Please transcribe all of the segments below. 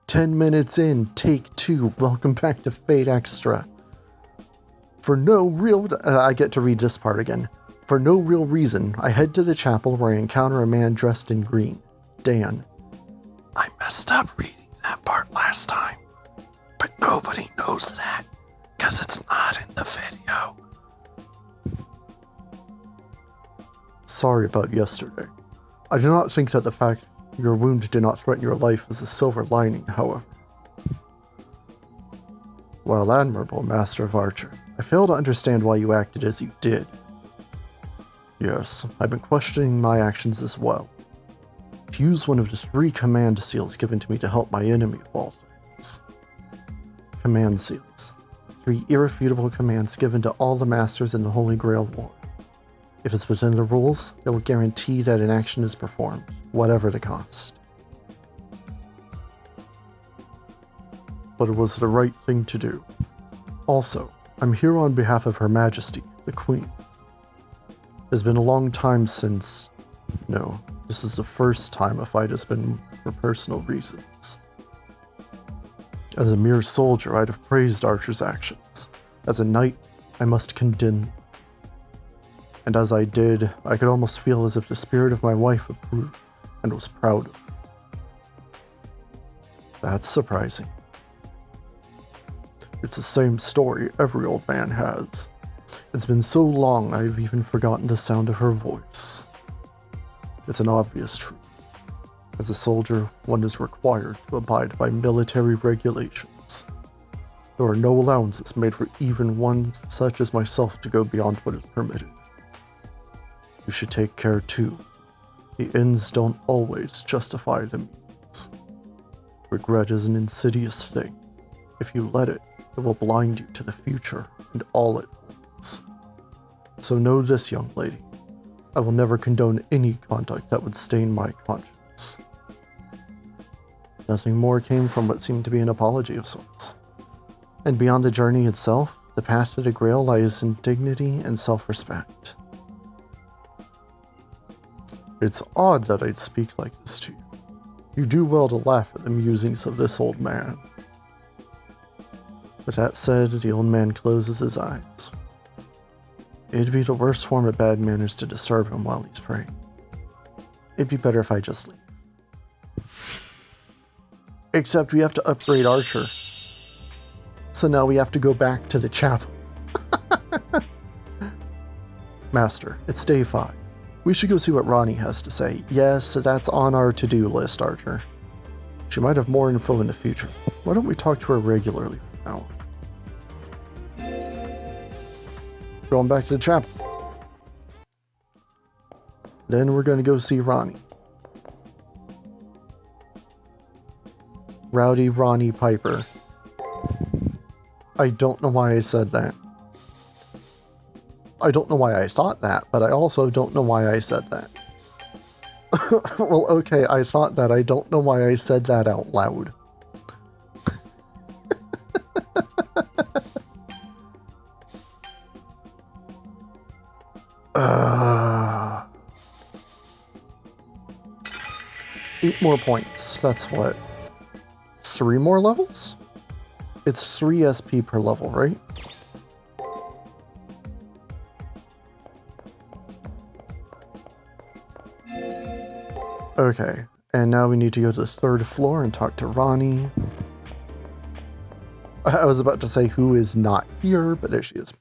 10 minutes in, take 2. Welcome back to Fate Extra. For no real... I get to read this part again. For no real reason, I head to the chapel where I encounter a man dressed in green. Dan. I messed up reading that part last time. But nobody knows that, because it's not in the video. Sorry about yesterday. I do not think that the fact your wound did not threaten your life is a silver lining, however. While admirable, Master of Archer, I fail to understand why you acted as you did. Yes, I've been questioning my actions as well. To use one of the 3 command seals given to me to help my enemy of all things. Command seals. 3 irrefutable commands given to all the masters in the Holy Grail War. If it's within the rules, it will guarantee that an action is performed, whatever the cost. But it was the right thing to do. Also, I'm here on behalf of Her Majesty, the Queen. It has been a long time since... No, this is the first time a fight has been for personal reasons. As a mere soldier, I'd have praised Archer's actions. As a knight, I must condemn them. And as I did, I could almost feel as if the spirit of my wife approved and was proud of me. That's surprising. It's the same story every old man has. It's been so long I've even forgotten the sound of her voice. It's an obvious truth. As a soldier, one is required to abide by military regulations. There are no allowances made for even one such as myself to go beyond what is permitted. You should take care too. The ends don't always justify the means. Regret is an insidious thing. If you let it, it will blind you to the future and all it holds. So know this, young lady. I will never condone any conduct that would stain my conscience. Nothing more came from what seemed to be an apology of sorts. And beyond the journey itself, the path to the Grail lies in dignity and self-respect. It's odd that I'd speak like this to you. You do well to laugh at the musings of this old man. With that said, the old man closes his eyes. It'd be the worst form of bad manners to disturb him while he's praying. It'd be better if I just leave. Except we have to upgrade Archer. So now we have to go back to the chapel. Master, it's day 5. We should go see what Ronnie has to say. Yes, that's on our to-do list, Archer. She might have more info in the future. Why don't we talk to her regularly from now on? Going back to the chapel. Then we're going to go see Ronnie. Rowdy Ronnie Piper. I don't know why I said that. I don't know why I thought that, but I also don't know why I said that. Well, okay, I thought that. I don't know why I said that out loud. Eight more points. That's what? 3 more levels? It's 3 SP per level, right? Okay, and now we need to go to the 3rd floor and talk to Ronnie. I was about to say who is not here, but there she is.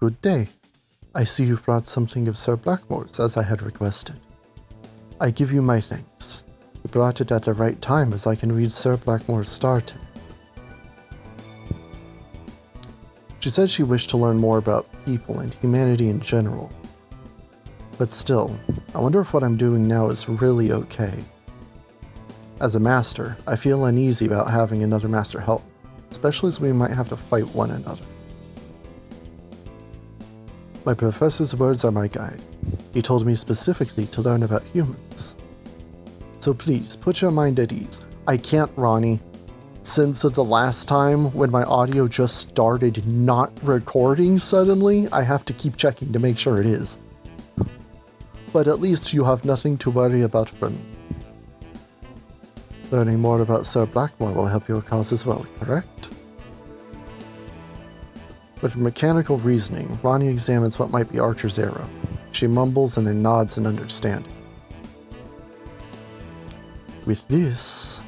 Good day. I see you've brought something of Sir Blackmore's, as I had requested. I give you my thanks. You brought it at the right time, as I can read Sir Blackmore's star today. She said she wished to learn more about people and humanity in general. But still, I wonder if what I'm doing now is really okay. As a master, I feel uneasy about having another master help, especially as we might have to fight one another. My professor's words are my guide. He told me specifically to learn about humans. So please, put your mind at ease. I can't, Ronnie. Since the last time when my audio just started not recording suddenly, I have to keep checking to make sure it is. But at least you have nothing to worry about from me. Learning more about Sir Blackmore will help your cause as well, correct? With mechanical reasoning, Ronnie examines what might be Archer's arrow. She mumbles and then nods in understanding. With this...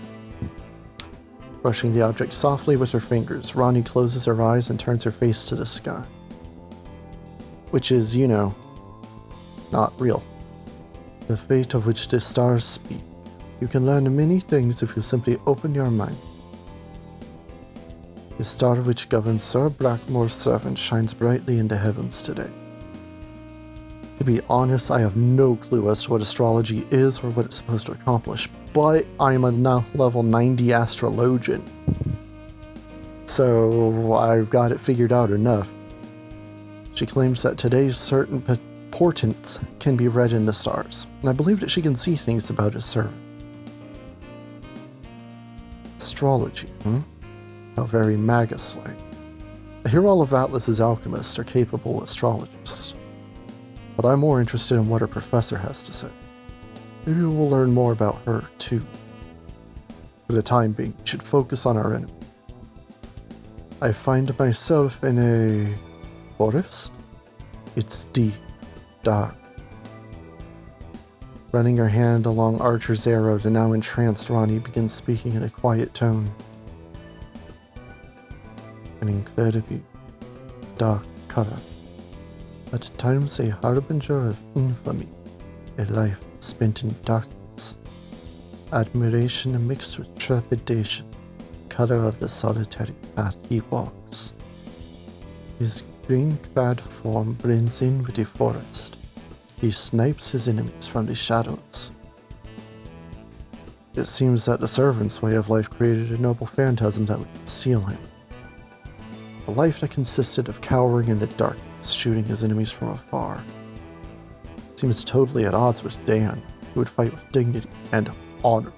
Brushing the object softly with her fingers, Ronnie closes her eyes and turns her face to the sky. Which is, you know, not real. The fate of which the stars speak. You can learn many things if you simply open your mind. The star which governs Sir Blackmore's servant shines brightly in the heavens today. To be honest, I have no clue as to what astrology is or what it's supposed to accomplish, but I'm a now level 90 astrologian. So I've got it figured out enough. She claims that today's certain portents can be read in the stars, and I believe that she can see things about his servant. Astrology, How very Magus-like. I hear all of Atlas's alchemists are capable astrologists, but I'm more interested in what her professor has to say. Maybe we'll learn more about her, too. For the time being, we should focus on our enemy. I find myself in a forest. It's deep, dark. Running her hand along Archer's arrow, the now entranced Ronnie begins speaking in a quiet tone. An incredibly dark color. At times a harbinger of infamy, a life spent in darkness. Admiration mixed with trepidation, color of the solitary path he walks. His green-clad form blends in with the forest. He snipes his enemies from the shadows. It seems that the servant's way of life created a noble phantasm that would conceal him. A life that consisted of cowering in the darkness, shooting his enemies from afar. Seems totally at odds with Dan, who would fight with dignity and honor.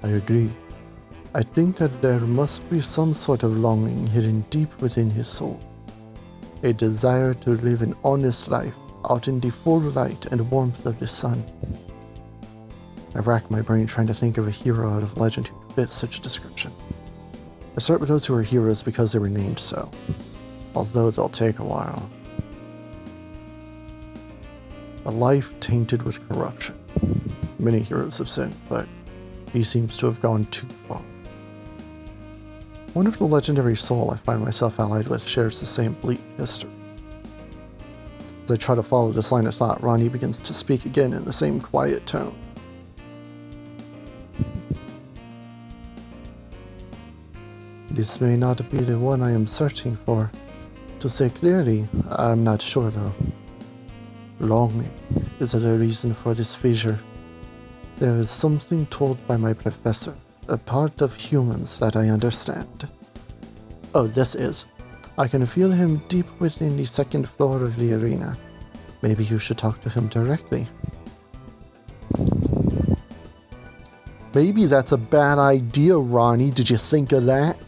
I agree. I think that there must be some sort of longing hidden deep within his soul. A desire to live an honest life out in the full light and warmth of the sun. I rack my brain trying to think of a hero out of legend who fits such a description. I start with those who are heroes because they were named so, although they'll take a while. A life tainted with corruption. Many heroes have sinned, but he seems to have gone too far. I wonder if the legendary soul I find myself allied with shares the same bleak history. As I try to follow this line of thought, Ronnie begins to speak again in the same quiet tone. This may not be the one I am searching for. To say clearly, I'm not sure though. Longing is the reason for this fissure. There is something told by my professor, a part of humans that I understand. Oh, this is. I can feel him deep within the second floor of the arena. Maybe you should talk to him directly. Maybe that's a bad idea, Ronnie. Did you think of that?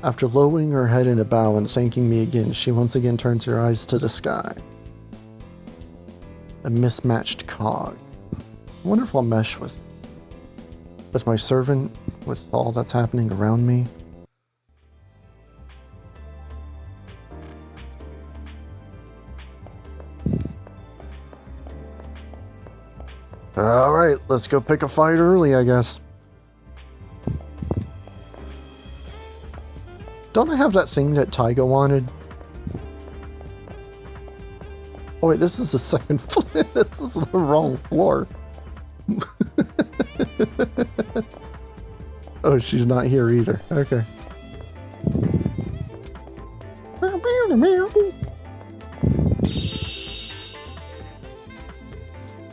After lowering her head in a bow and thanking me again, she once again turns her eyes to the sky. A mismatched cog. I wonder if I'll mesh with my servant, with all that's happening around me. Alright, let's go pick a fight early, I guess. Don't I have that thing that Taiga wanted? Oh wait, this is the second floor. This is the wrong floor. Oh, she's not here either. Okay.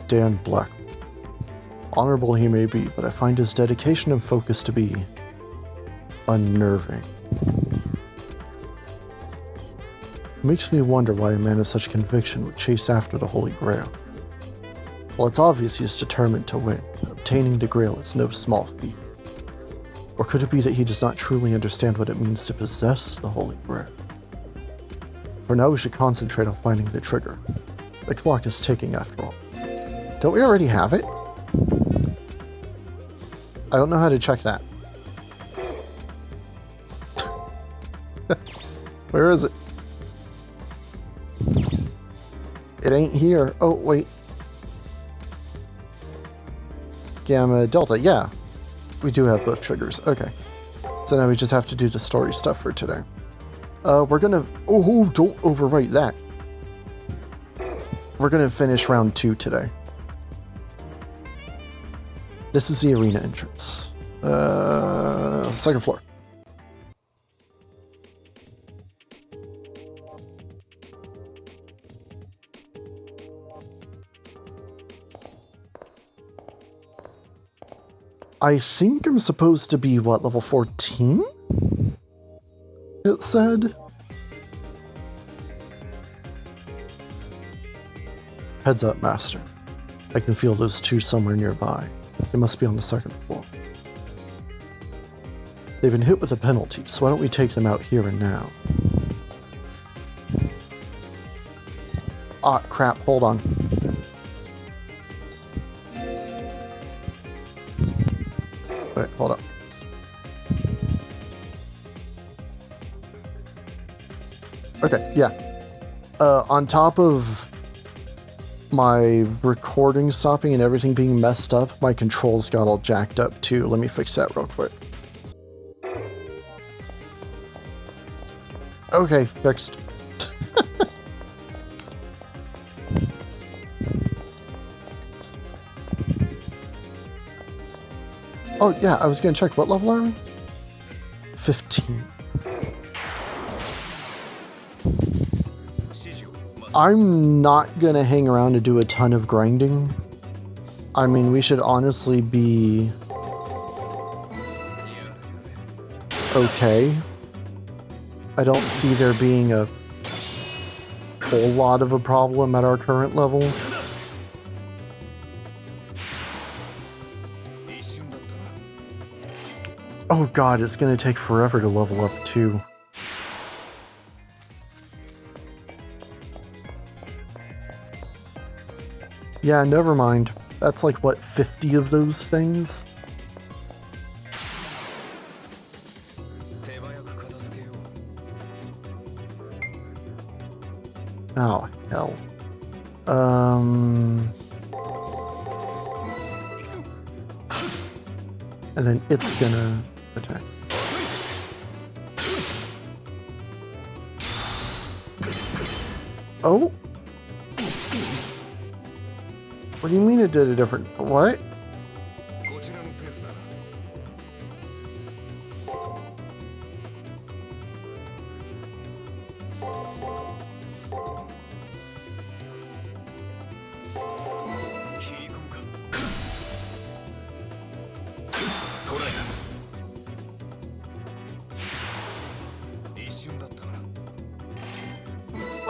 Dan Black. Honorable he may be, but I find his dedication and focus to be unnerving. It makes me wonder why a man of such conviction would chase after the Holy Grail. Well, it's obvious he is determined to win. Obtaining the Grail is no small feat. Or could it be that he does not truly understand what it means to possess the Holy Grail? For now, we should concentrate on finding the trigger. The clock is ticking after all. Don't we already have it? I don't know how to check that. Where is it? It ain't here. Oh, wait. Gamma, Delta, yeah. We do have both triggers. Okay. So now we just have to do the story stuff for today. We're gonna... Oh, don't overwrite that. We're gonna finish round 2 today. This is the arena entrance. Second floor. I think I'm supposed to be, what, level 14? It said? Heads up, Master. I can feel those two somewhere nearby. They must be on the second floor. They've been hit with a penalty, so why don't we take them out here and now? Ah, crap, hold on. Wait, hold up. Okay, yeah. On top of my recording stopping and everything being messed up, my controls got all jacked up too. Let me fix that real quick. Okay, fixed. Oh yeah, I was gonna check, what level are we? 15. I'm not gonna hang around to do a ton of grinding. I mean, we should honestly be okay. I don't see there being a whole lot of a problem at our current level. Oh god, it's gonna take forever to level up too. Yeah, never mind. That's like, what, 50 of those things? Oh, hell. And then it's gonna attack. Oh? What do you mean it did a different... What?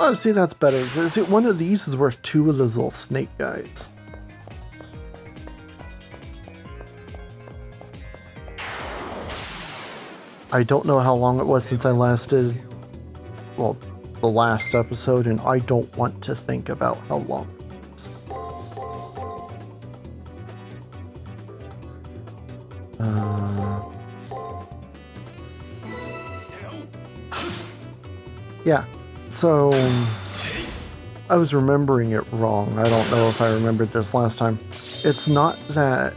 Oh, see, that's better. See, one of these is worth 2 of those little snake guys. I don't know how long it was since I last did, well, the last episode, and I don't want to think about how long it was. Yeah, so I was remembering it wrong. I don't know if I remembered this last time. It's not that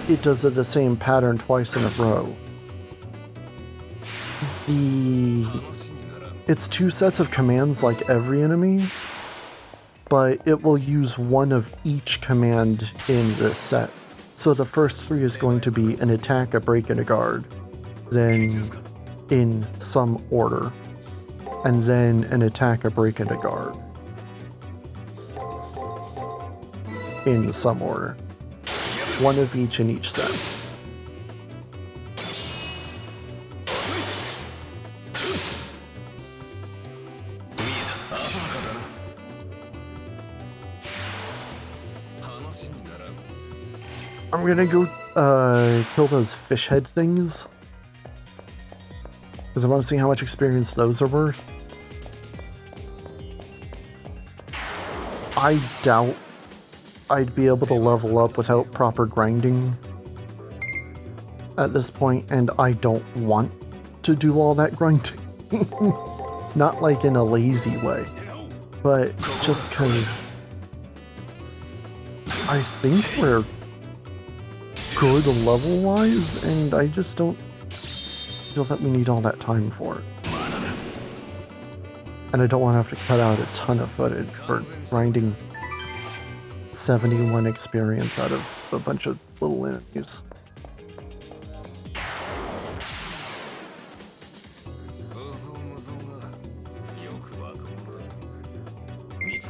it does the same pattern twice in a row. It's 2 sets of commands like every enemy, but it will use one of each command in this set. So the first 3 is going to be an attack, a break, and a guard, then in some order, and then an attack, a break, and a guard in some order. One of each in each set. I'm gonna go kill those fish head things, because I want to see how much experience those are worth. I doubt I'd be able to level up without proper grinding at this point, and I don't want to do all that grinding. Not like in a lazy way, but just because I think we're good level-wise, and I just don't feel that we need all that time for it. And I don't want to have to cut out a ton of footage for grinding 71 experience out of a bunch of little enemies.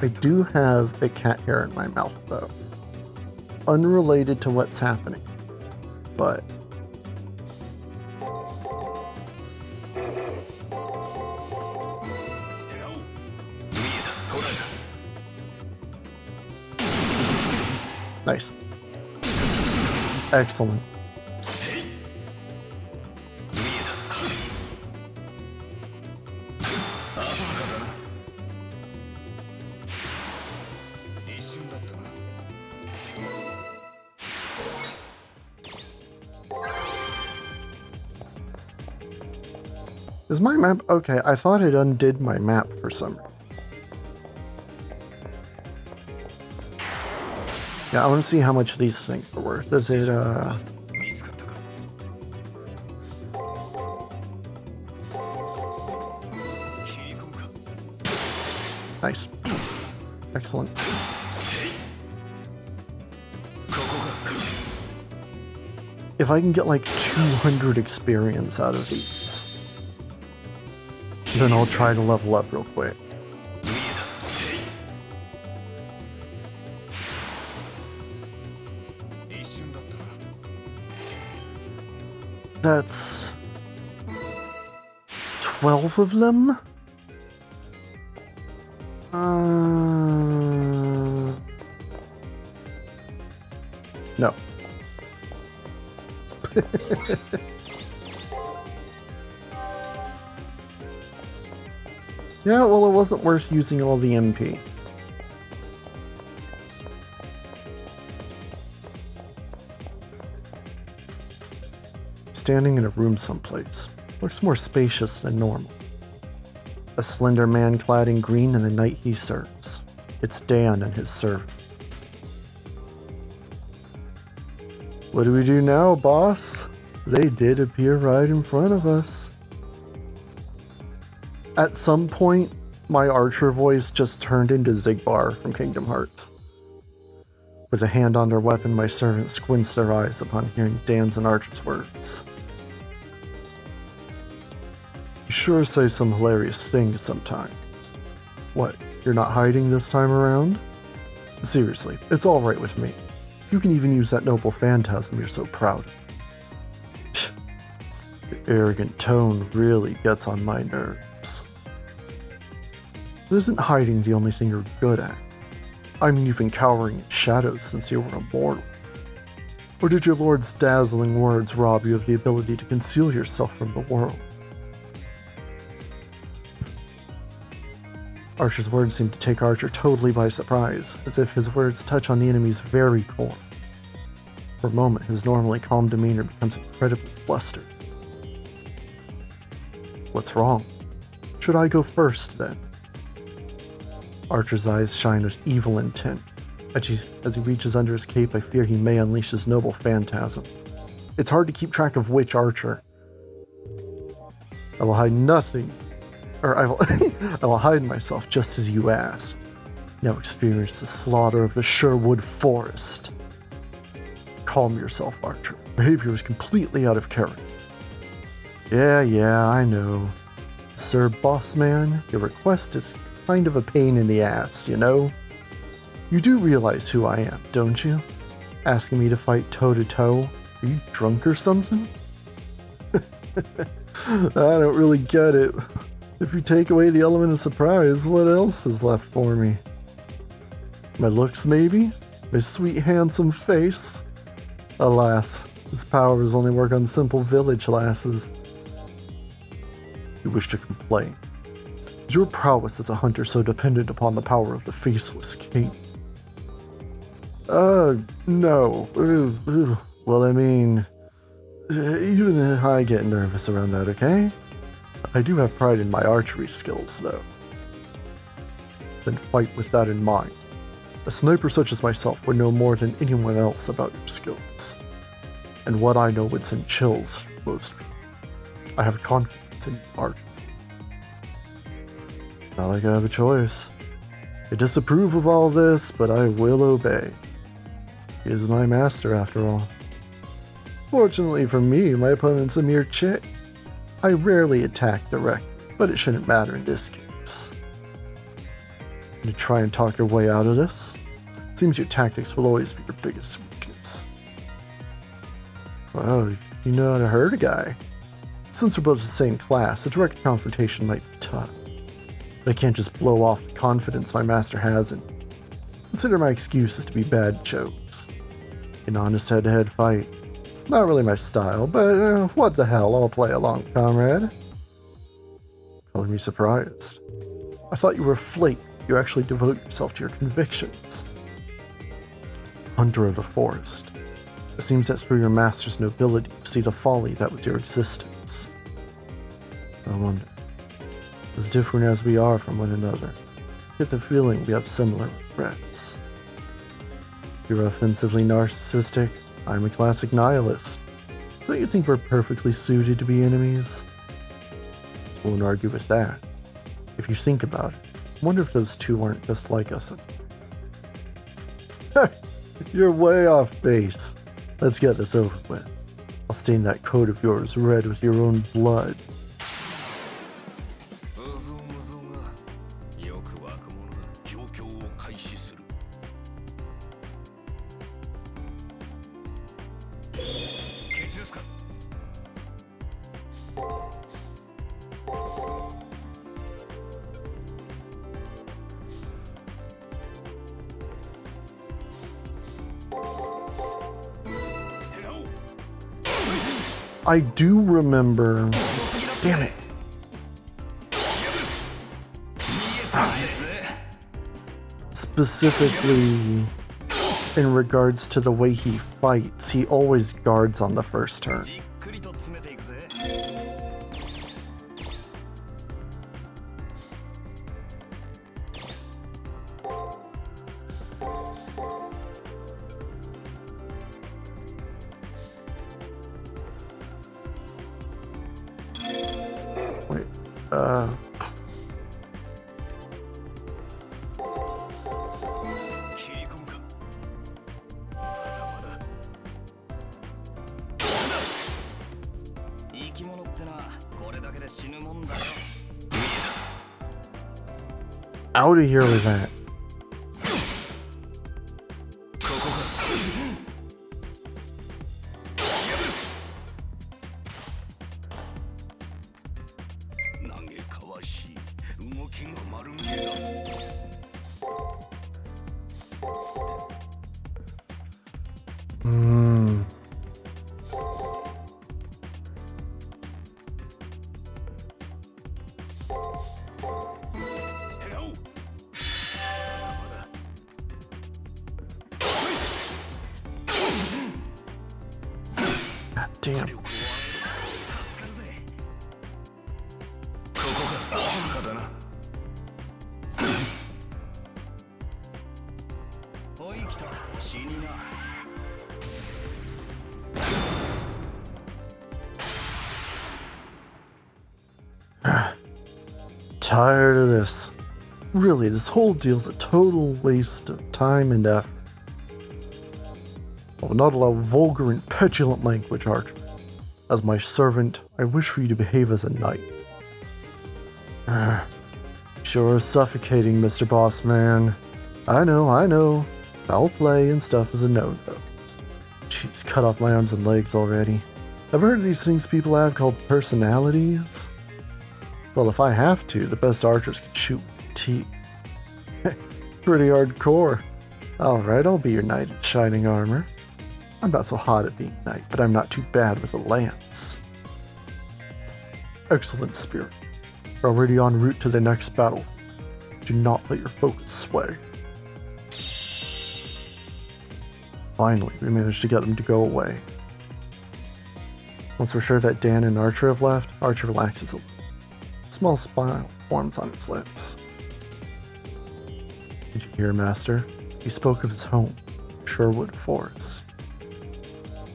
I do have a cat hair in my mouth, though. Unrelated to what's happening, but nice. Excellent. Is my map okay? I thought it undid my map for some reason. Yeah, I want to see how much these things are worth. Is it, nice. Excellent. If I can get like 200 experience out of these, then I'll try to level up real quick. That's 12 of them? No. Yeah, well, it wasn't worth using all the MP. Standing in a room someplace. Looks more spacious than normal. A slender man clad in green and the knight he serves. It's Dan and his servant. What do we do now, boss? They did appear right in front of us. At some point, my archer voice just turned into Zigbar from Kingdom Hearts. With a hand on their weapon, my servant squints their eyes upon hearing Dan's and Archer's words. You sure say some hilarious things sometime. What, you're not hiding this time around? Seriously, it's alright with me. You can even use that noble phantasm you're so proud of. Your arrogant tone really gets on my nerves. But isn't hiding the only thing you're good at? I mean, you've been cowering in shadows since you were a mortal. Or did your lord's dazzling words rob you of the ability to conceal yourself from the world? Archer's words seem to take Archer totally by surprise, as if his words touch on the enemy's very core. For a moment, his normally calm demeanor becomes incredibly flustered. What's wrong? Should I go first, then? Archer's eyes shine with evil intent. As he reaches under his cape, I fear he may unleash his noble phantasm. It's hard to keep track of which Archer. I will hide nothing, or I will hide myself just as you asked. Now experience the slaughter of the Sherwood Forest. Calm yourself, Archer. Behavior is completely out of character. Yeah, I know. Sir Bossman, your request is kind of a pain in the ass, you know? You do realize who I am, don't you? Asking me to fight toe-to-toe? Are you drunk or something? I don't really get it. If you take away the element of surprise, what else is left for me? My looks, maybe? My sweet, handsome face? Alas, his powers only work on simple village lasses. You wish to complain. Is your prowess as a hunter so dependent upon the power of the Faceless King? No. Well, I mean, even I get nervous around that, okay? I do have pride in my archery skills, though. Then fight with that in mind. A sniper such as myself would know more than anyone else about your skills. And what I know would send chills through most people. I have confidence in archery. Not like I have a choice. I disapprove of all this, but I will obey. He is my master, after all. Fortunately for me, my opponent's a mere chick. I rarely attack directly, but it shouldn't matter in this case. To try and talk your way out of this? Seems your tactics will always be your biggest weakness. Well, you know how to hurt a guy. Since we're both the same class, a direct confrontation might be tough. But I can't just blow off the confidence my master has and consider my excuses to be bad jokes. An honest head-to-head fight. It's not really my style, but what the hell, I'll play along, comrade. Calling me surprised. I thought you were a flake. You actually devote yourself to your convictions. Hunter of the forest. It seems that through your master's nobility, you see the folly that was your existence. I wonder, as different as we are from one another, I get the feeling we have similar regrets. You're offensively narcissistic. I'm a classic nihilist. Don't you think we're perfectly suited to be enemies? Won't argue with that. If you think about it, I wonder if those two aren't just like us. You're way off base. Let's get this over with. I'll stain that coat of yours red with your own blood. I do remember. Damn it. Specifically, in regards to the way he fights, he always guards on the first turn. Wait, out of here with that. God damn. Tired of this. Really, this whole deal's a total waste of time and effort. I will not allow vulgar and petulant language, Archer. As my servant, I wish for you to behave as a knight. Sure is suffocating, Mr. Boss Man. I know. Foul play and stuff is a no-no. Jeez, cut off my arms and legs already. Ever heard of these things people have called personalities? Well, if I have to, the best archers can shoot with teeth. Pretty hardcore. Alright, I'll be your knight in shining armor. I'm not so hot at being knight, but I'm not too bad with a lance. Excellent, Spirit. We're already en route to the next battle. Do not let your focus sway. Finally, we managed to get him to go away. Once we're sure that Dan and Archer have left, Archer relaxes a little. A small smile forms on his lips. Did you hear, Master? He spoke of his home, Sherwood Forest.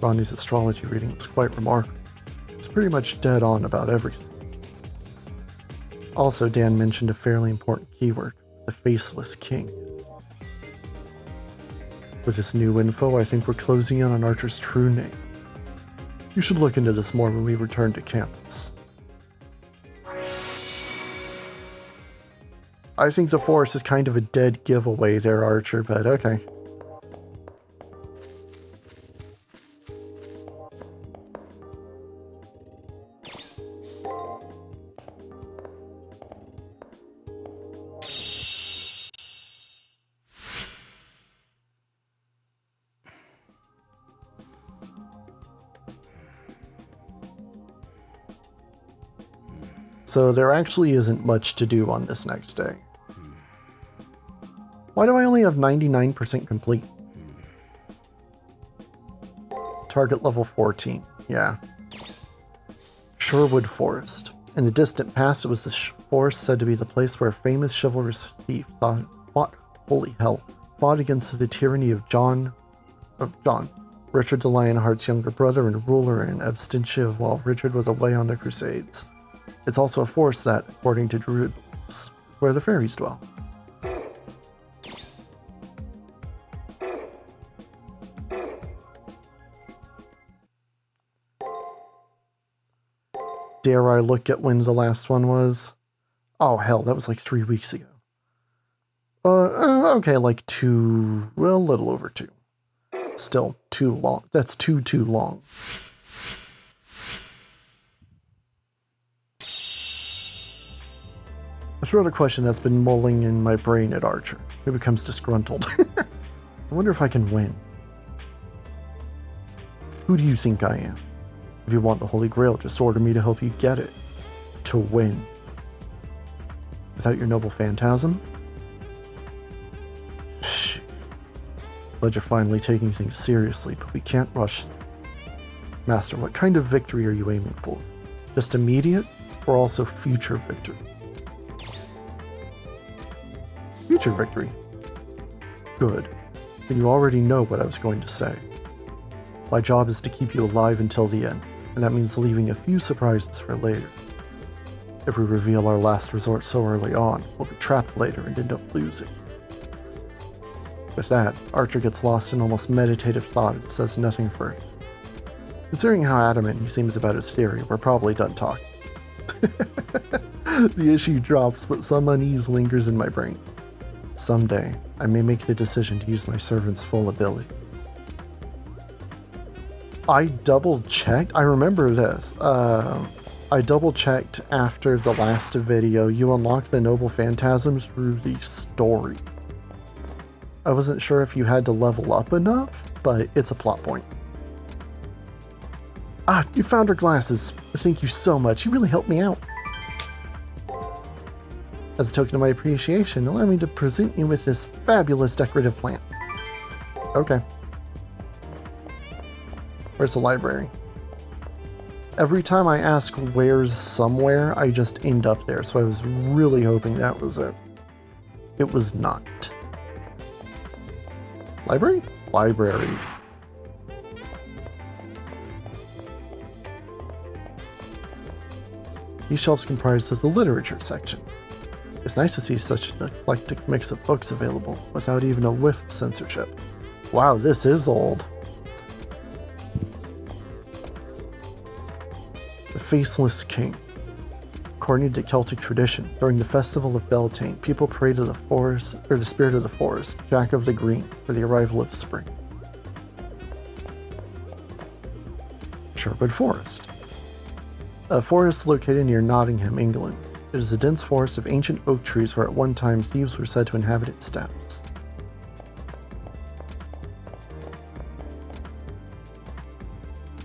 Ronnie's astrology reading was quite remarkable. It was pretty much dead on about everything. Also, Dan mentioned a fairly important keyword, the Faceless King. With this new info, I think we're closing in on Archer's true name. You should look into this more when we return to campus. I think the forest is kind of a dead giveaway there, Archer, but okay. So there actually isn't much to do on this next day. Why do I only have 99% complete? Target level 14, yeah. Sherwood Forest. In the distant past, it was the forest said to be the place where a famous chivalrous thief fought against the tyranny of John, Richard the Lionheart's younger brother and ruler in absentia while Richard was away on the Crusades. It's also a forest that, according to Druid beliefs, is where the fairies dwell. Dare I look at when the last one was? Oh hell, that was like 3 weeks ago. Okay, like a little over 2. Still too long. That's too long. I throw out a question that's been mulling in my brain at Archer, who becomes disgruntled. I wonder if I can win. Who do you think I am? If you want the Holy Grail, just order me to help you get it. To win. Without your noble phantasm? Shh. Glad you're finally taking things seriously, but we can't rush them. Master, what kind of victory are you aiming for? Just immediate, or also future victory? Future victory. Good. Then you already know what I was going to say. My job is to keep you alive until the end, and that means leaving a few surprises for later. If we reveal our last resort so early on, we'll be trapped later and end up losing. With that, Archer gets lost in almost meditative thought and says nothing further. Considering how adamant he seems about his theory, we're probably done talking. The issue drops, but some unease lingers in my brain. Someday, I may make the decision to use my servant's full ability. I double-checked. I remember this. I double-checked after the last video. You unlock the Noble Phantasm through the story. I wasn't sure if you had to level up enough, but it's a plot point. Ah, you found her glasses. Thank you so much. You really helped me out. As a token of my appreciation, allow me to present you with this fabulous decorative plant. Okay. Where's the library? Every time I ask where's somewhere, I just end up there, so I was really hoping that was it. It was not. Library? Library. These shelves comprise of the literature section. It's nice to see such an eclectic mix of books available without even a whiff of censorship. Wow, this is old. The Faceless King. According to Celtic tradition, during the festival of Beltane, people pray to the forest, or the spirit of the forest, Jack of the Green, for the arrival of spring. Sherwood Forest. A forest located near Nottingham, England. It is a dense forest of ancient oak trees where at one time thieves were said to inhabit its depths.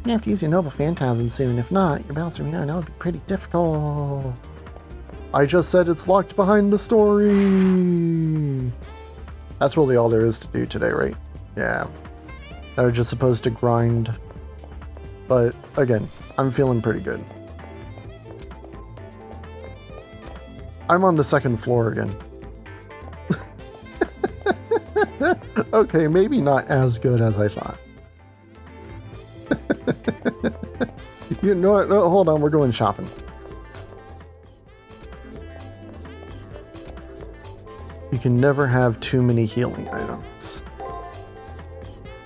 You have to use your Noble Phantasm soon. If not, your battles from here on out would be pretty difficult. I just said it's locked behind the story. That's really all there is to do today, right? Yeah. that are just supposed to grind. But again, I'm feeling pretty good. I'm on the second floor again. Okay, maybe not as good as I thought. You know what? No, hold on, we're going shopping. You can never have too many healing items.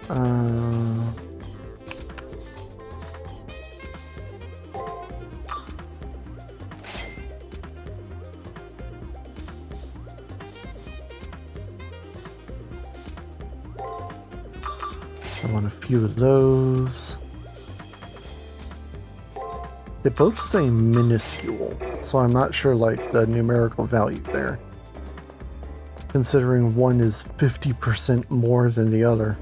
I want a few of those. They both say minuscule, so I'm not sure like the numerical value there. Considering one is 50% more than the other.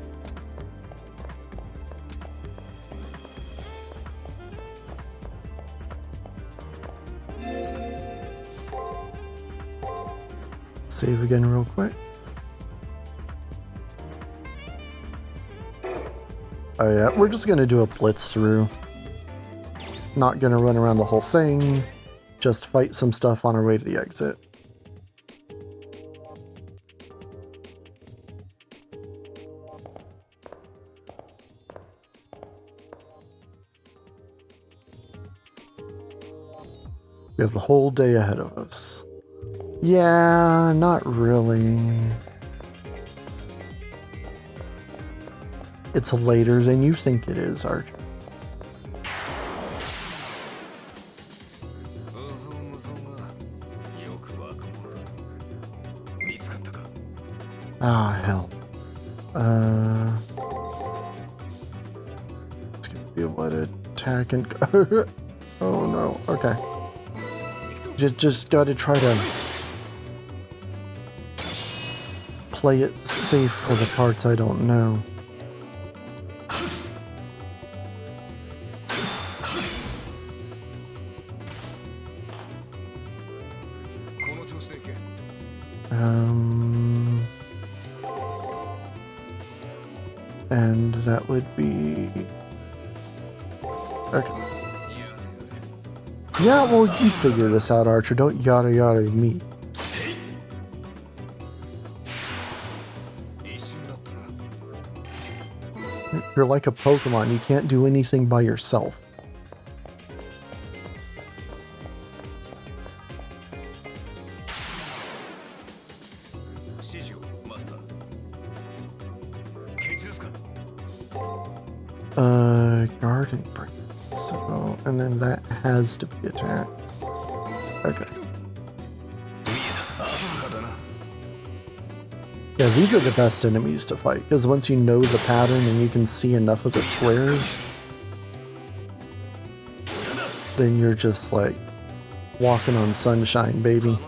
Save again real quick. Oh yeah, we're just gonna do a blitz through. Not gonna run around the whole thing, just fight some stuff on our way to the exit. We have the whole day ahead of us. Yeah, not really. It's later than you think it is, Archer. Ah, hell. It's gonna be what attack and oh no, okay. Just gotta try to play it safe for the parts I don't know. And that would be okay. Yeah, well, you figure this out, Archer. Don't yada yada me. You're like a Pokemon. You can't do anything by yourself. Garden break. So, and then that has to be attack. Okay. Yeah, these are the best enemies to fight, because once you know the pattern and you can see enough of the squares, then you're just like walking on sunshine, baby.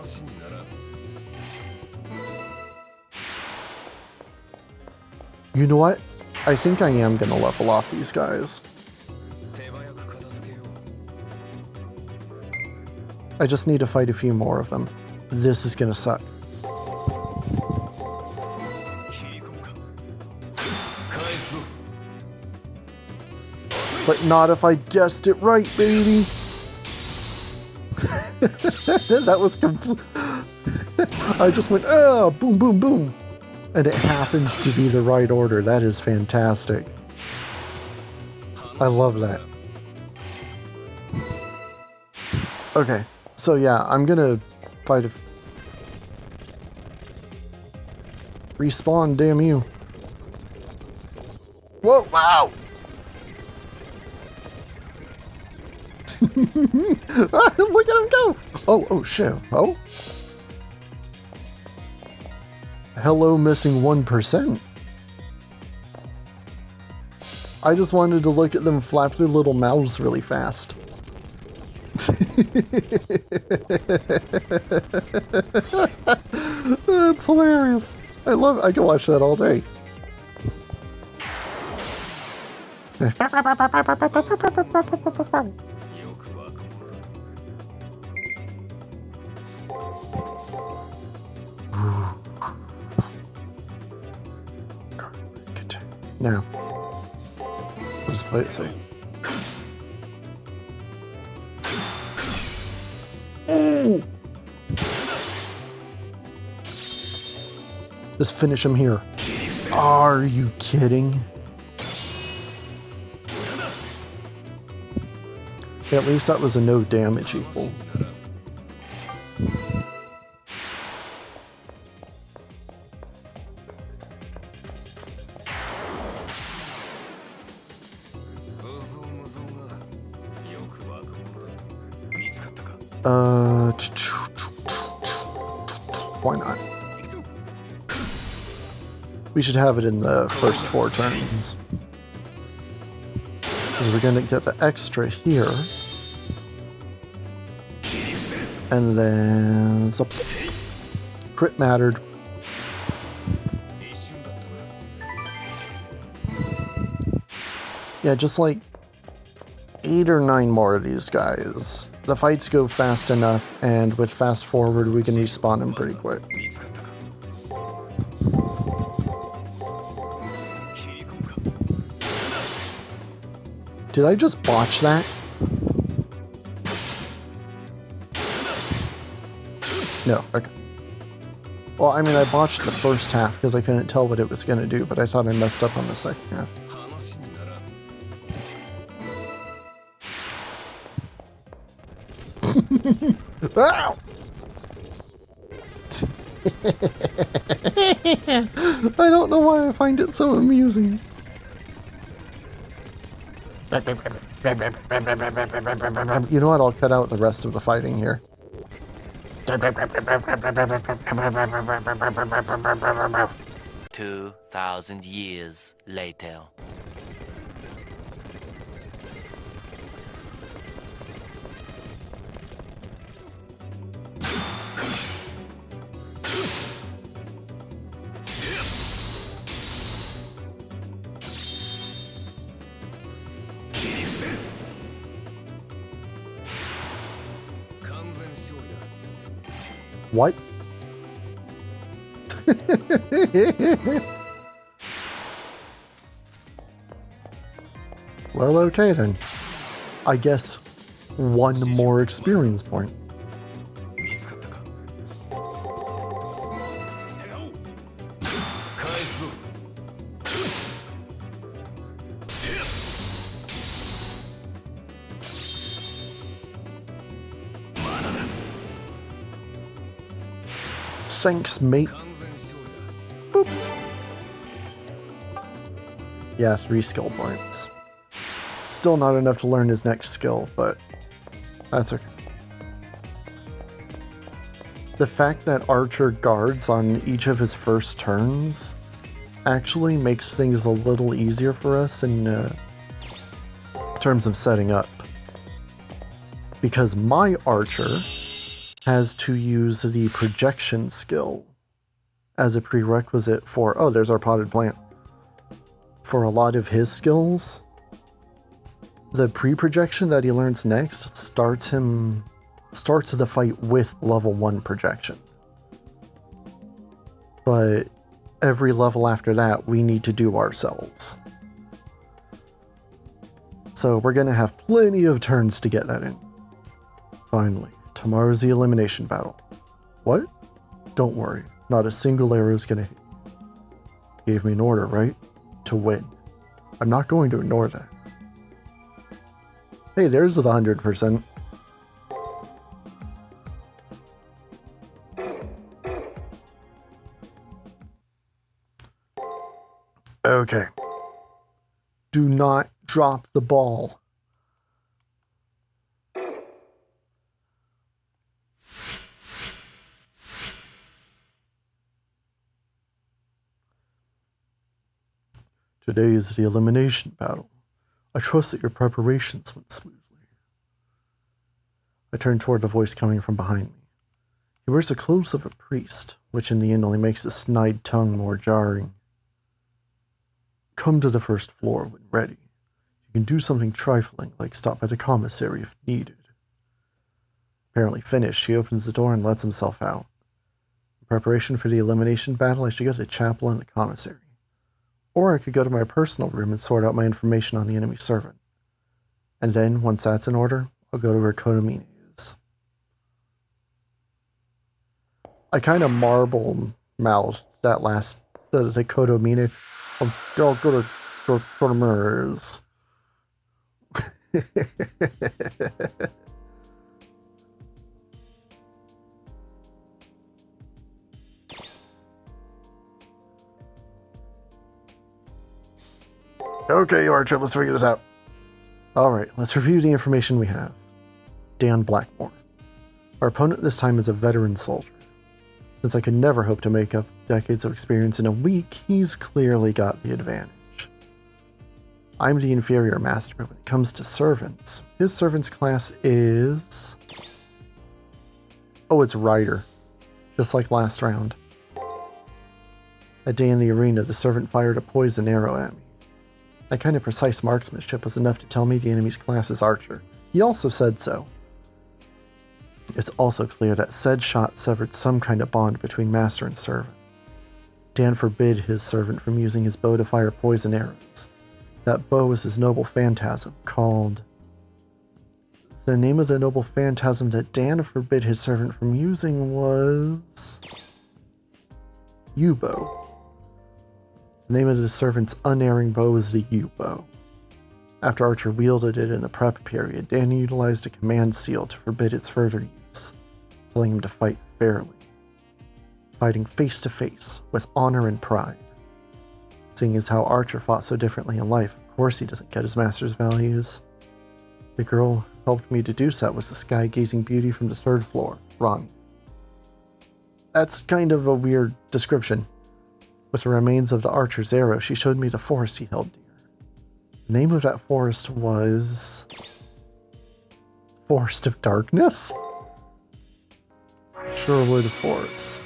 You know what? I think I am gonna level off these guys. I just need to fight a few more of them. This is gonna suck. But not if I guessed it right, baby. That was complete. I just went, oh, boom, boom, boom. And it happens to be the right order. That is fantastic. I love that. Okay, so yeah, I'm gonna fight a... Respawn, damn you. Whoa, wow! Look at him go! Oh, shit. Oh? Hello, missing 1%. I just wanted to look at them flap their little mouths really fast. That's hilarious. I can watch that all day. Now, just play it safe. Ooh! Just finish him here. Are you kidding? At least that was a no damage equal. Why not? We should have it in the first 4 turns. Because we're gonna get the extra here. And then so crit mattered. Yeah, just like 8 or 9 more of these guys. The fights go fast enough, and with fast forward, we can respawn them pretty quick. Did I just botch that? No, okay. Well, I mean, I botched the first half because I couldn't tell what it was going to do, but I thought I messed up on the second half. Ow! I don't know why I find it so amusing. You know what? I'll cut out the rest of the fighting here. 2,000 years later. What? Well, okay then. I guess 1 more experience point. Thanks, mate. Boop. Yeah, 3 skill points. Still not enough to learn his next skill, but that's okay. The fact that Archer guards on each of his first turns actually makes things a little easier for us in terms of setting up. Because my Archer has to use the projection skill as a prerequisite for, oh, there's our potted plant. For a lot of his skills, the pre-projection that he learns next starts the fight with level 1 projection. But every level after that, we need to do ourselves. So we're gonna have plenty of turns to get that in. Finally. Tomorrow's the elimination battle. What? Don't worry, not a single arrow is gonna hit you. Gave me an order, right? To win. I'm not going to ignore that. Hey, there's the 100%. Okay. Do not drop the ball. Today is the elimination battle. I trust that your preparations went smoothly. I turned toward the voice coming from behind me. He wears the clothes of a priest, which in the end only makes the snide tongue more jarring. Come to the first floor when ready. You can do something trifling, like stop by the commissary if needed. Apparently finished, she opens the door and lets himself out. In preparation for the elimination battle, I should go to the chapel and the commissary. Or I could go to my personal room and sort out my information on the enemy servant. And then, once that's in order, I'll go to where Kodomine is. I kind of marble-mouthed that last, the Kodomine. I'll go to Kodomine's. Okay, Archer, let's figure this out. Alright, let's review the information we have. Dan Blackmore. Our opponent this time is a veteran soldier. Since I could never hope to make up decades of experience in a week, he's clearly got the advantage. I'm the inferior master, but when it comes to servants, his servant's class is... Oh, it's Rider. Just like last round. That day in the arena, the servant fired a poison arrow at me. That kind of precise marksmanship was enough to tell me the enemy's class is Archer. He also said so. It's also clear that said shot severed some kind of bond between master and servant. Dan forbid his servant from using his bow to fire poison arrows. That bow was his noble phantasm, called... The name of the noble phantasm that Dan forbid his servant from using was... U-bow. The name of the servant's unerring bow was the U-bow. After Archer wielded it in the prep period, Dan utilized a command seal to forbid its further use, telling him to fight fairly. Fighting face to face, with honor and pride. Seeing as how Archer fought so differently in life, of course he doesn't get his master's values. The girl who helped me deduce that was the sky-gazing beauty from the 3rd floor, Ronnie. That's kind of a weird description. With the remains of the Archer's arrow, she showed me the forest he held dear. The name of that forest was... Forest of Darkness? Sherwood Forest.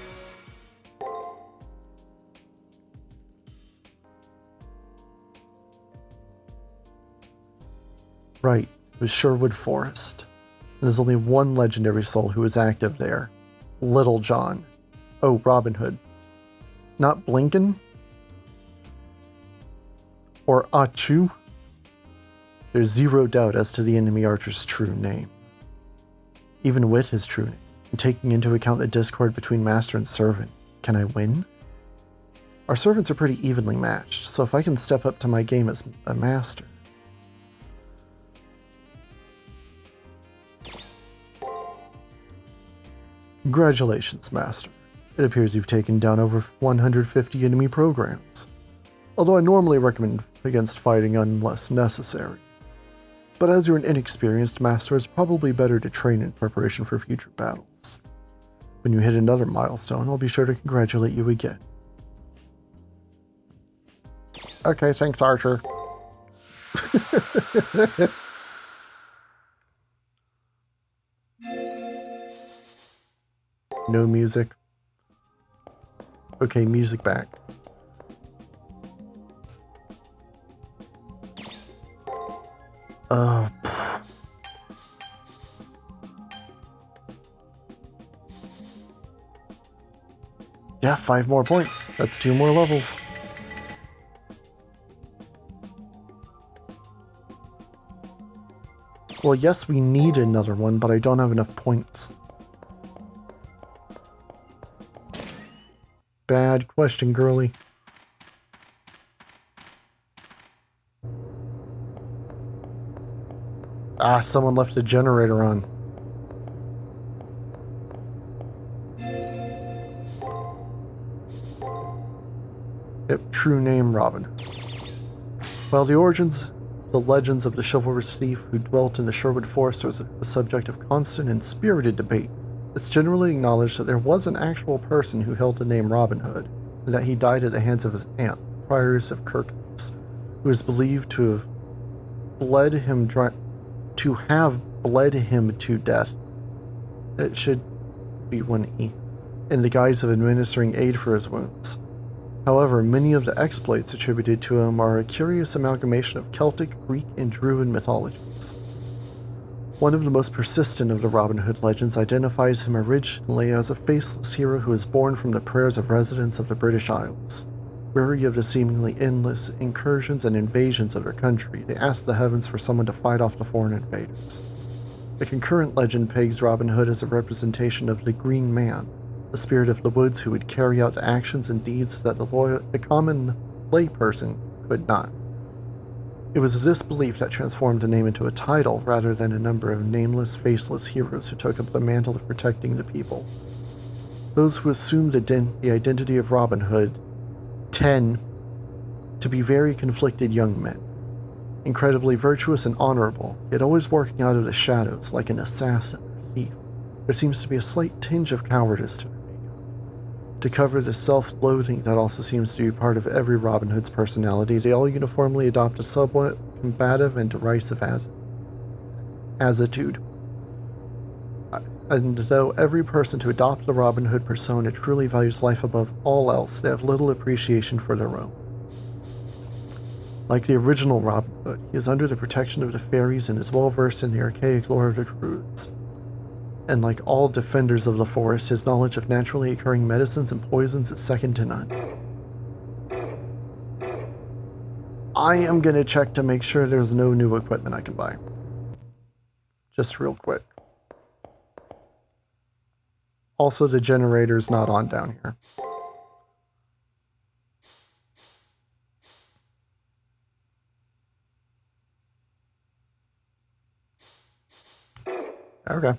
Right, it was Sherwood Forest. And there's only one legendary soul who is active there. Little John. Oh, Robin Hood. Not Blinken? Or Achu? There's zero doubt as to the enemy Archer's true name. Even with his true name, and taking into account the discord between master and servant, can I win? Our servants are pretty evenly matched, so if I can step up to my game as a master... Congratulations, Master. It appears you've taken down over 150 enemy programs. Although I normally recommend against fighting unless necessary. But as you're an inexperienced master, it's probably better to train in preparation for future battles. When you hit another milestone, I'll be sure to congratulate you again. Okay, thanks, Archer. No music. Okay, music back. Yeah, 5 more points. That's 2 more levels. Well, yes, we need another one, but I don't have enough points. Bad question, girly. Ah, someone left the generator on. Yep, true name Robin. While the legends of the chivalrous thief who dwelt in the Sherwood Forest was a subject of constant and spirited debate, it's generally acknowledged that there was an actual person who held the name Robin Hood, and that he died at the hands of his aunt, the Prioress of Kirklees, who is believed to have bled him to death. It should be one E, in the guise of administering aid for his wounds. However, many of the exploits attributed to him are a curious amalgamation of Celtic, Greek, and Druid mythologies. One of the most persistent of the Robin Hood legends identifies him originally as a faceless hero who was born from the prayers of residents of the British Isles. Weary of the seemingly endless incursions and invasions of their country, they asked the heavens for someone to fight off the foreign invaders. The concurrent legend pegs Robin Hood as a representation of the Green Man, the spirit of the woods who would carry out the actions and deeds that the common layperson could not. It was this belief that transformed the name into a title rather than a number of nameless, faceless heroes who took up the mantle of protecting the people. Those who assumed the identity of Robin Hood tend to be very conflicted young men, incredibly virtuous and honorable, yet always working out of the shadows like an assassin or thief. There seems to be a slight tinge of cowardice to their makeup. To cover the self-loathing that also seems to be part of every Robin Hood's personality, they all uniformly adopt a somewhat combative and derisive attitude. And though every person to adopt the Robin Hood persona truly values life above all else, they have little appreciation for their own. Like the original Robin Hood, he is under the protection of the fairies and is well versed in the archaic lore of the druids. And like all defenders of the forest, his knowledge of naturally occurring medicines and poisons is second to none. I am gonna check to make sure there's no new equipment I can buy. Just real quick. Also, the generator's not on down here. Okay.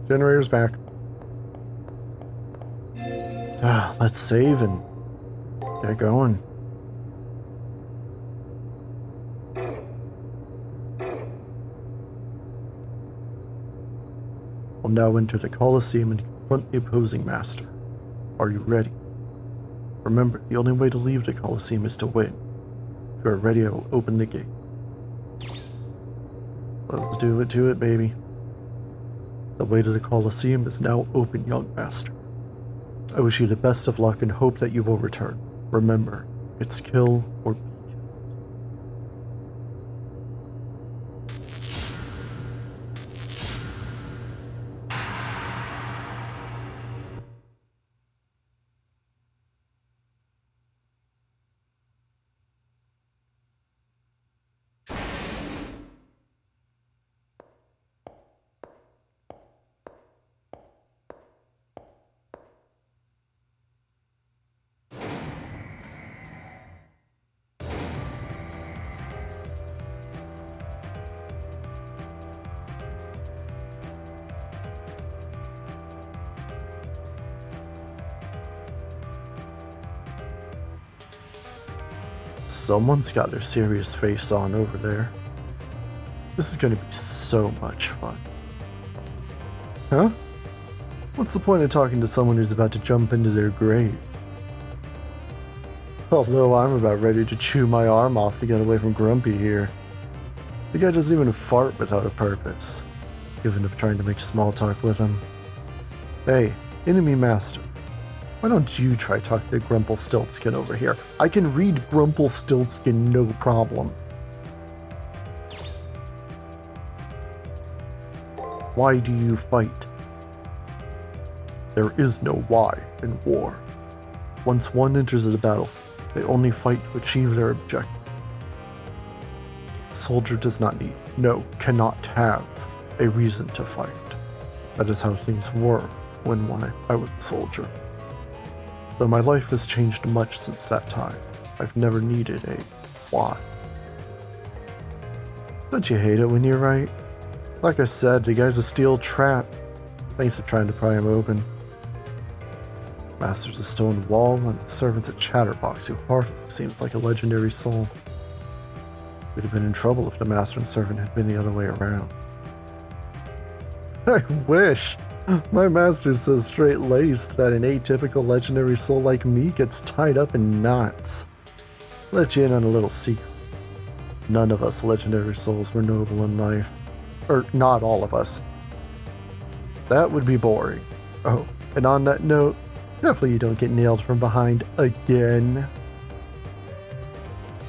Generator's back. Let's save and get going. We'll now enter the Colosseum and confront the opposing master. Are you ready? Remember, the only way to leave the Colosseum is to win. If you are ready, I will open the gate. Let's do it to it, baby. The way to the Colosseum is now open, young master. I wish you the best of luck and hope that you will return. Remember, it's kill or be killed. Someone's got their serious face on over there. This is gonna be so much fun. Huh? What's the point of talking to someone who's about to jump into their grave? Although I'm about ready to chew my arm off to get away from Grumpy here. The guy doesn't even fart without a purpose. Given up trying to make small talk with him. Hey, enemy master. Why don't you try talking to Grumpelstiltskin over here? I can read Grumpelstiltskin no problem. Why do you fight? There is no why in war. Once one enters the battlefield, they only fight to achieve their objective. A soldier does not need, no, cannot have a reason to fight. That is how things were when I was a soldier. Though my life has changed much since that time, I've never needed a why. Don't you hate it when you're right? Like I said, the guy's a steel trap. Thanks for trying to pry him open. Master's a stone wall, and the servant's a chatterbox who hardly seems like a legendary soul. We'd have been in trouble if the master and servant had been the other way around. I wish! My master's so straight-laced that an atypical legendary soul like me gets tied up in knots. Let you in on a little secret. None of us legendary souls were noble in life. Or, not all of us. That would be boring. Oh, and on that note, definitely you don't get nailed from behind again.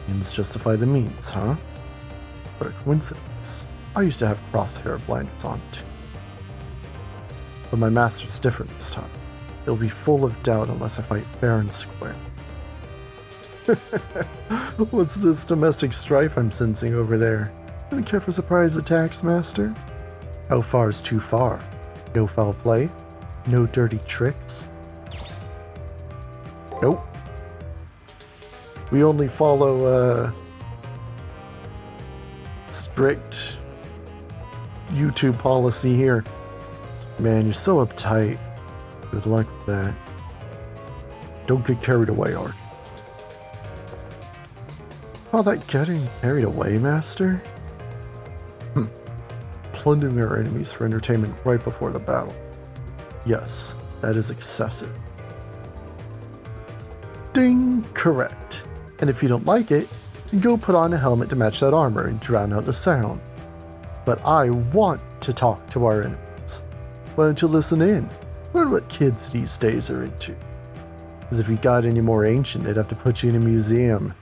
Means justify the means, huh? What a coincidence. I used to have crosshair blinders on too. But my master's different this time. He'll be full of doubt unless I fight fair and square. What's this domestic strife I'm sensing over there? Don't care for surprise attacks, Master? How far is too far? No foul play? No dirty tricks? Nope. We only follow, strict YouTube policy here. Man, you're so uptight. Good luck with that. Don't get carried away, Arch. Call that getting carried away, Master? Plundering our enemies for entertainment right before the battle. Yes, that is excessive. Ding! Correct. And if you don't like it, go put on a helmet to match that armor and drown out the sound. But I want to talk to our enemies. Why don't you listen in? Learn what kids these days are into. Because if you got any more ancient, they'd have to put you in a museum.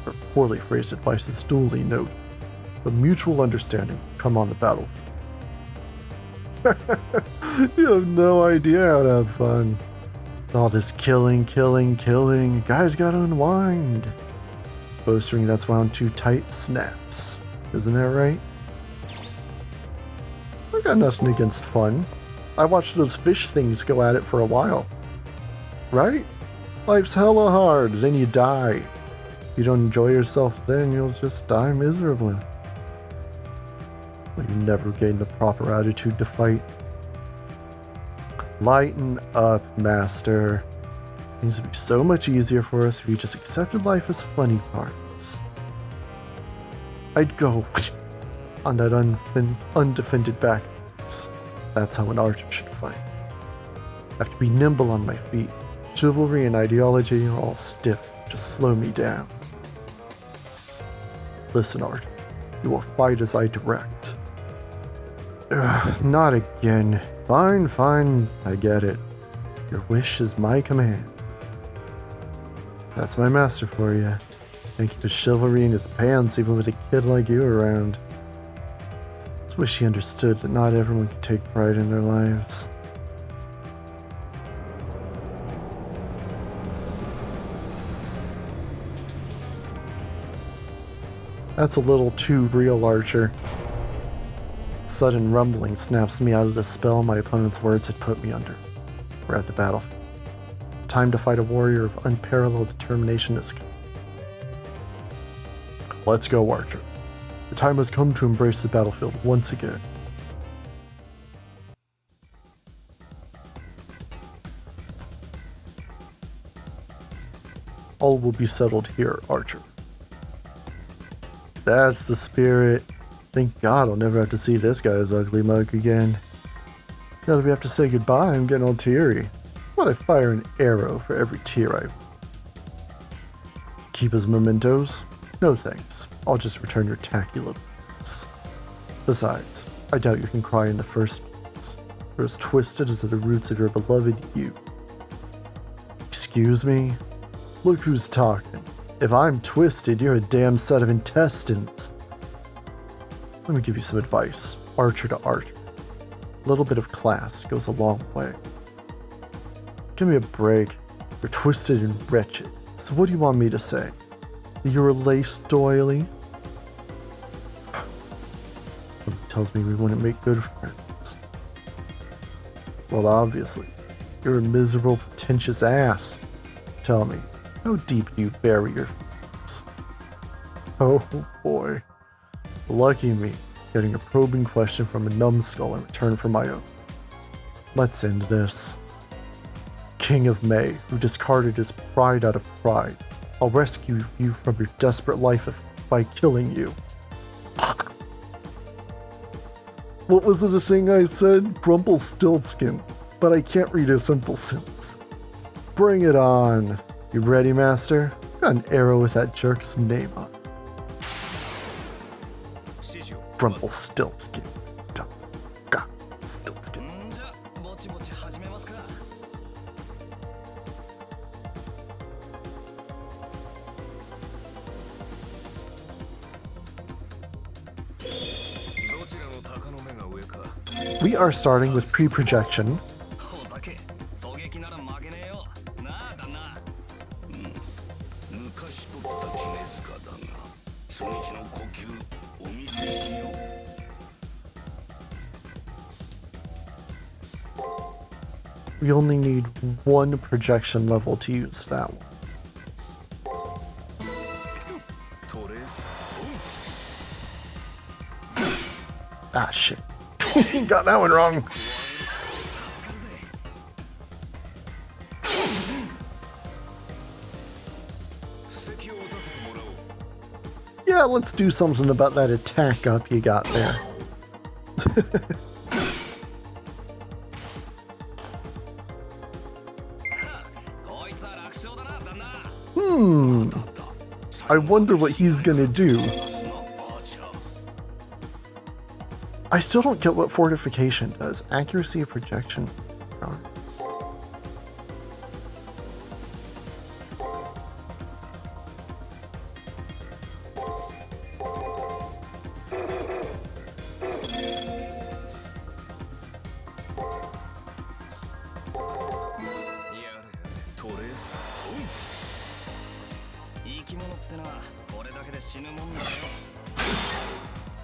Or poorly phrased advice is duly noted. But mutual understanding will come on the battlefield. You have no idea how to have fun. All this killing. Guys gotta unwind. Bowstring that's wound too tight snaps. Isn't that right? I got nothing against fun. I watched those fish things go at it for a while. Right? Life's hella hard, then you die. If you don't enjoy yourself then, you'll just die miserably. But you never gain the proper attitude to fight. Lighten up, Master. Things would be so much easier for us if we just accepted life as funny parts. I'd go on that undefended back. That's how an archer should fight. I have to be nimble on my feet. Chivalry and ideology are all stiff, just slow me down. Listen, Archer, you will fight as I direct. Not again. Fine, I get it. Your wish is my command. That's my master for you. Thank you to chivalry in his pants even with a kid like you around. Just wish he understood that not everyone can take pride in their lives. That's a little too real, Archer. Sudden rumbling snaps me out of the spell my opponent's words had put me under. We're at the battlefield. Time to fight a warrior of unparalleled determination is come. Let's go, Archer. The time has come to embrace the battlefield once again. All will be settled here, Archer. That's the spirit. Thank God I'll never have to see this guy's ugly mug again. Now that we have to say goodbye, I'm getting all teary. Why'd I fire an arrow for every tear I... Keep as mementos? No thanks. I'll just return your tacky little lips. Besides, I doubt you can cry in the first place. You're as twisted as the roots of your beloved you. Excuse me? Look who's talking. If I'm twisted, you're a damn set of intestines. Let me give you some advice, archer to archer. A little bit of class goes a long way. Give me a break. You're twisted and wretched. So what do you want me to say? That you're a lace doily? Something tells me we wouldn't make good friends. Well, obviously, you're a miserable, pretentious ass. Tell me, how deep do you bury your feelings? Oh boy. Lucky me, getting a probing question from a numbskull in return for my own. Let's end this. King of May, who discarded his pride out of pride, I'll rescue you from your desperate life by killing you. What was the thing I said? Grumpelstiltskin, but I can't read a simple sentence. Bring it on. You ready, Master? Got an arrow with that jerk's name on it. Grumpelstiltskin. God, Stiltskin. We are starting with pre-projection. お酒狙撃なら負けねえよなあ旦那。昔取った絹塚だが狙撃の呼吸お見せしよう。 We only need one projection level to use that one. トレース Ah, shit. Got that one wrong. Yeah, let's do something about that attack up you got there. I wonder what he's gonna do. I still don't get what fortification does. Accuracy of projection.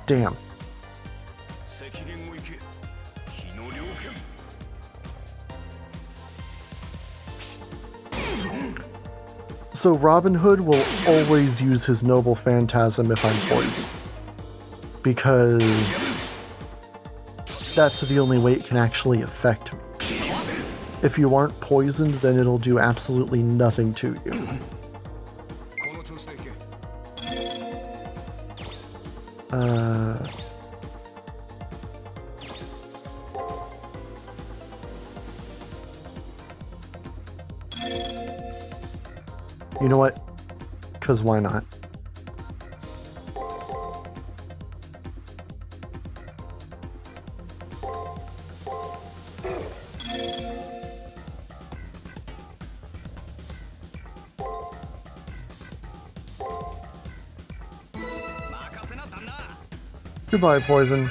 Damn. So Robin Hood will always use his Noble Phantasm if I'm poisoned. Because that's the only way it can actually affect me. If you aren't poisoned, then it'll do absolutely nothing to you. You know what? Because why not? Goodbye, poison.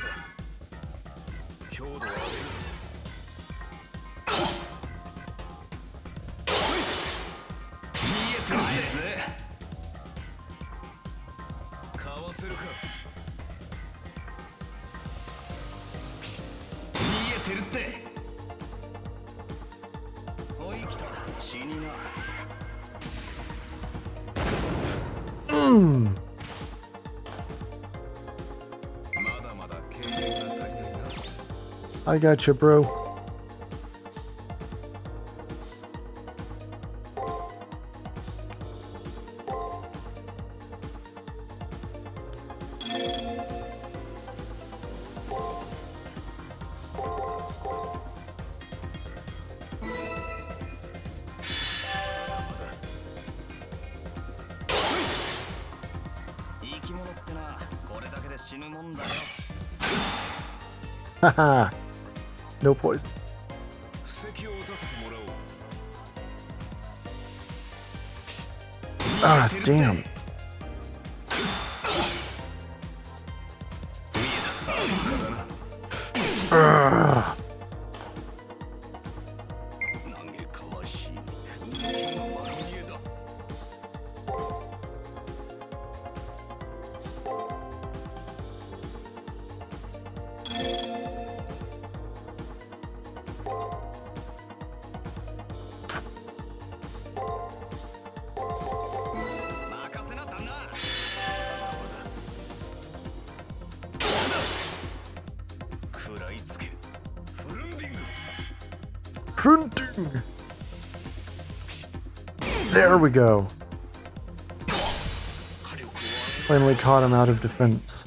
I got you, bro. Haha. No poison. Ah, damn. Ugh. Hunting. There we go. Finally caught him out of defense.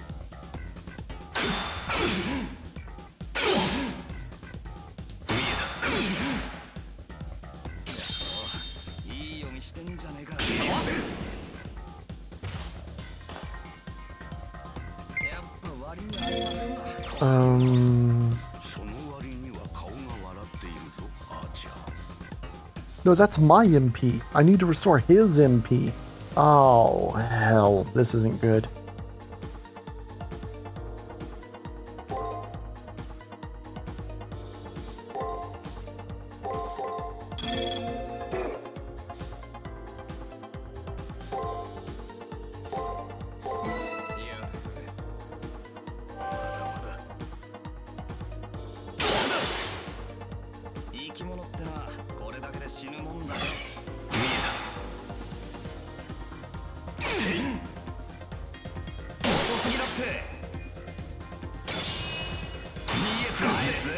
No, that's my MP. I need to restore his MP. Oh, hell. This isn't good. すぎだって。逃げ返す。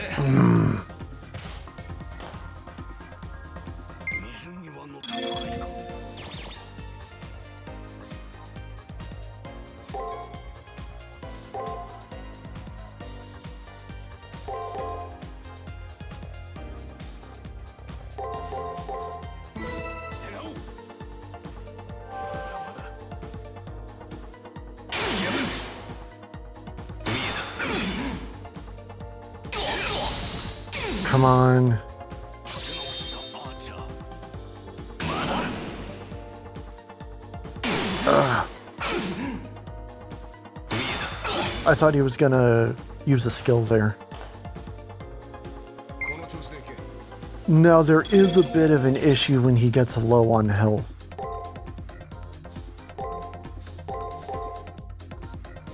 水際の戦いか。してなお。Come on. I thought he was gonna use a skill there. Now, there is a bit of an issue when he gets low on health.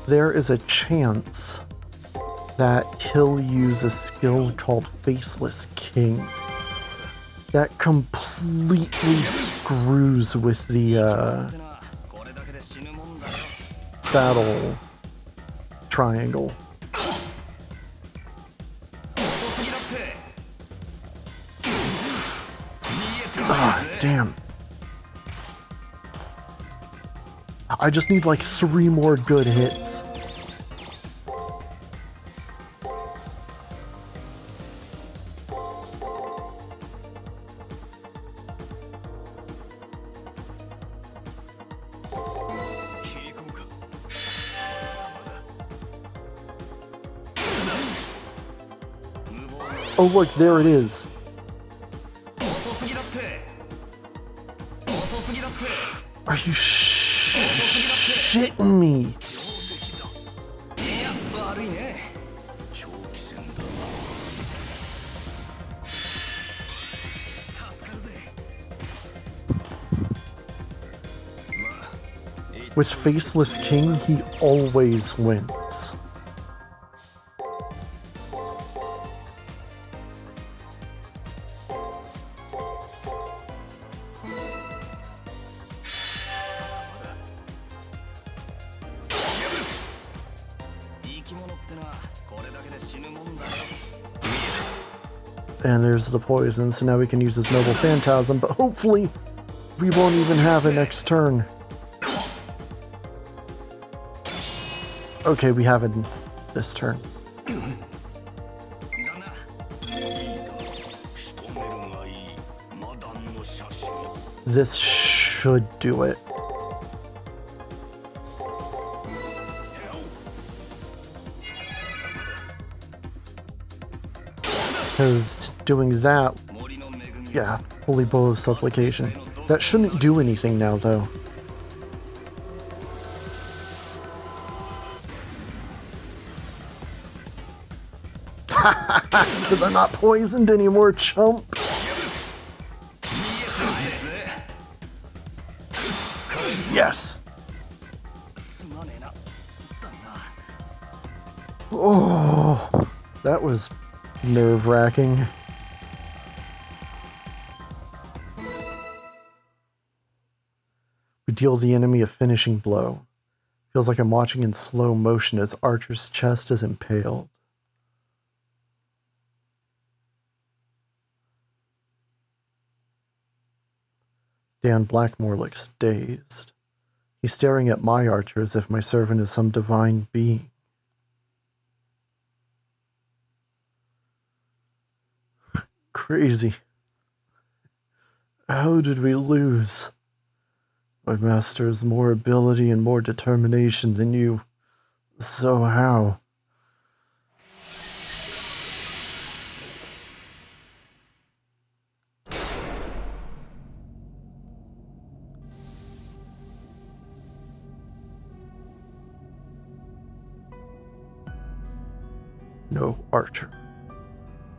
There is a chance that he'll use a skill called Faceless King. That completely screws with the battle triangle. Ah, damn. I just need like 3 more good hits. Oh look, there it is. Are you shitting me? With Faceless King, he always wins. And there's the poison, so now we can use this Noble Phantasm, but hopefully we won't even have it next turn. Okay, we have it this turn. This should do it. Because doing that, yeah, Holy Bow of Supplication. That shouldn't do anything now, though. Because I'm not poisoned anymore, chump. Yes. Oh, that was nerve-wracking. We deal the enemy a finishing blow. Feels like I'm watching in slow motion as Archer's chest is impaled. Dan Blackmore looks dazed. He's staring at my Archer as if my servant is some divine being. Crazy. How did we lose? My master has more ability and more determination than you. So how? No, Archer.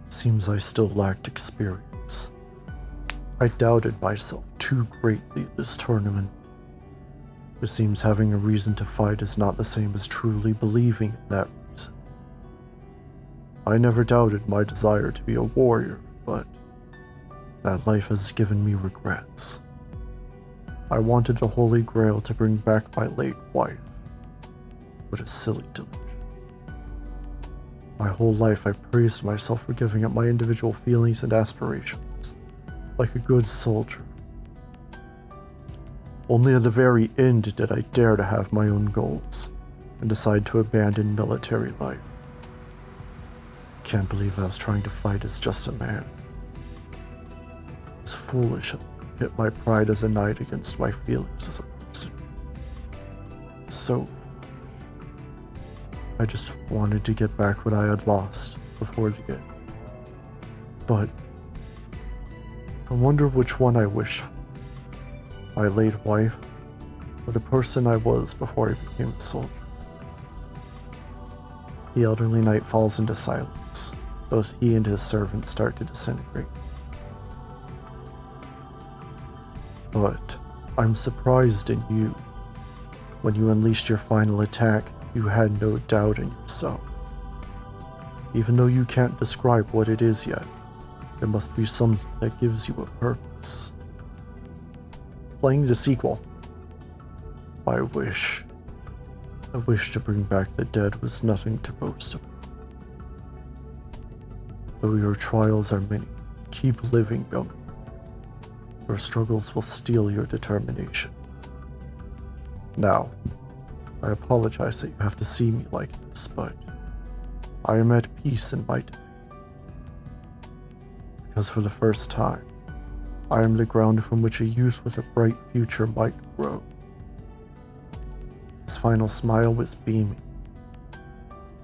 Seems I still lacked experience. I doubted myself too greatly in this tournament. It seems having a reason to fight is not the same as truly believing in that reason. I never doubted my desire to be a warrior, but that life has given me regrets. I wanted the Holy Grail to bring back my late wife. What a silly delusion. My whole life I praised myself for giving up my individual feelings and aspirations, like a good soldier. Only at the very end did I dare to have my own goals and decide to abandon military life. Can't believe I was trying to fight as just a man. It was foolish of me to pit my pride as a knight against my feelings as a person. So foolish. I just wanted to get back what I had lost before the end. But I wonder which one I wish for. My late wife, or the person I was before I became a soldier. The elderly knight falls into silence. Both he and his servant start to disintegrate. But I'm surprised in you. When you unleashed your final attack, you had no doubt in yourself. Even though you can't describe what it is yet, there must be something that gives you a purpose. Playing the sequel. I wish to bring back the dead was nothing to boast about. Though your trials are many, keep living, young man. Your struggles will steel your determination. Now, I apologize that you have to see me like this, but I am at peace in my defeat. Because for the first time, I am the ground from which a youth with a bright future might grow. His final smile was beaming.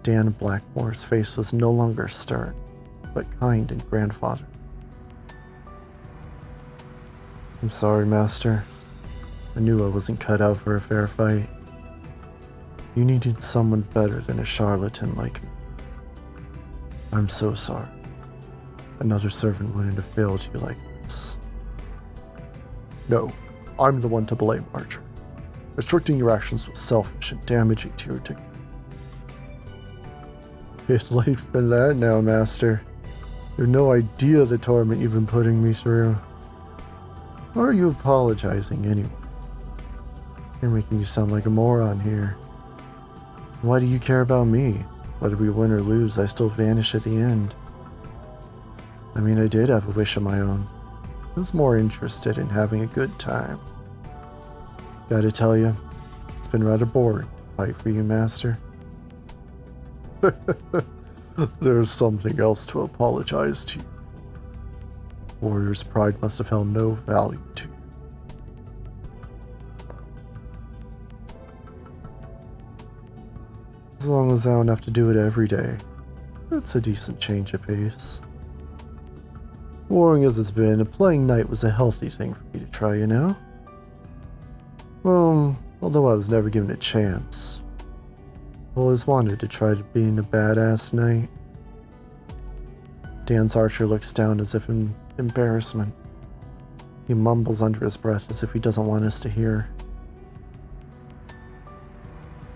Dan Blackmore's face was no longer stern, but kind and grandfather. I'm sorry, Master. I knew I wasn't cut out for a fair fight. You needed someone better than a charlatan like me. I'm so sorry. Another servant wouldn't have failed you like this. No, I'm the one to blame, Archer. Restricting your actions was selfish and damaging to your dignity. It's late for that now, Master. You have no idea the torment you've been putting me through. Why are you apologizing anyway? You're making me sound like a moron here. Why do you care about me? Whether we win or lose, I still vanish at the end. I mean, I did have a wish of my own. I was more interested in having a good time. Gotta tell you, it's been rather boring to fight for you, Master. There's something else to apologize to you for. Warrior's pride must have held no value to you. As long as I don't have to do it every day, it's a decent change of pace. Warring as it's been, playing knight was a healthy thing for me to try, you know? Well, although I was never given a chance, I always wanted to try being a badass knight. Dan's Archer looks down as if in embarrassment. He mumbles under his breath as if he doesn't want us to hear.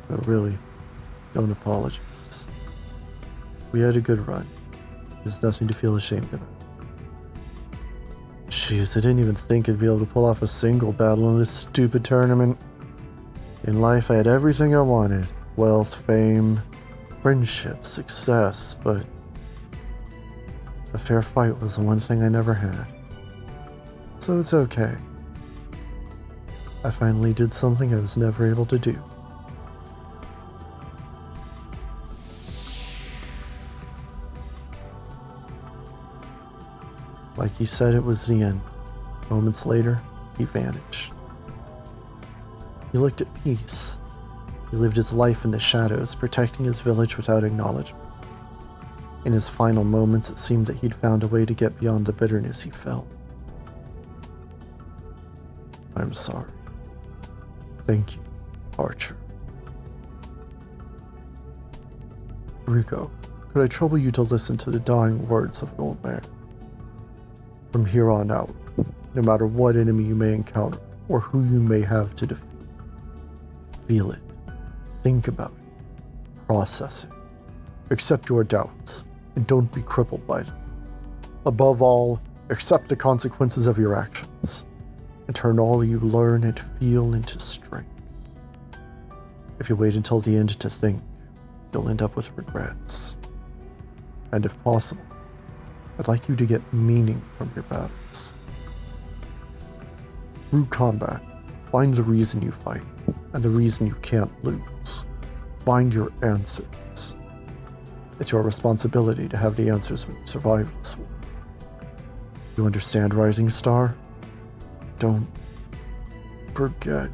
So really, don't apologize. We had a good run. There's nothing to feel ashamed about. Jeez, I didn't even think I'd be able to pull off a single battle in this stupid tournament. In life, I had everything I wanted. Wealth, fame, friendship, success, but a fair fight was the one thing I never had. So it's okay. I finally did something I was never able to do. Like he said, it was the end. Moments later, he vanished. He looked at peace. He lived his life in the shadows, protecting his village without acknowledgement. In his final moments, it seemed that he'd found a way to get beyond the bitterness he felt. I'm sorry. Thank you, Archer. Rico, could I trouble you to listen to the dying words of an old man? From here on out, no matter what enemy you may encounter or who you may have to defeat, feel it, think about it, process it, accept your doubts, and don't be crippled by them. Above all, accept the consequences of your actions, and turn all you learn and feel into strength. If you wait until the end to think, you'll end up with regrets. And if possible, I'd like you to get meaning from your battles. Through combat, find the reason you fight and the reason you can't lose. Find your answers. It's your responsibility to have the answers when you survive this war. You understand, Rising Star? Don't forget.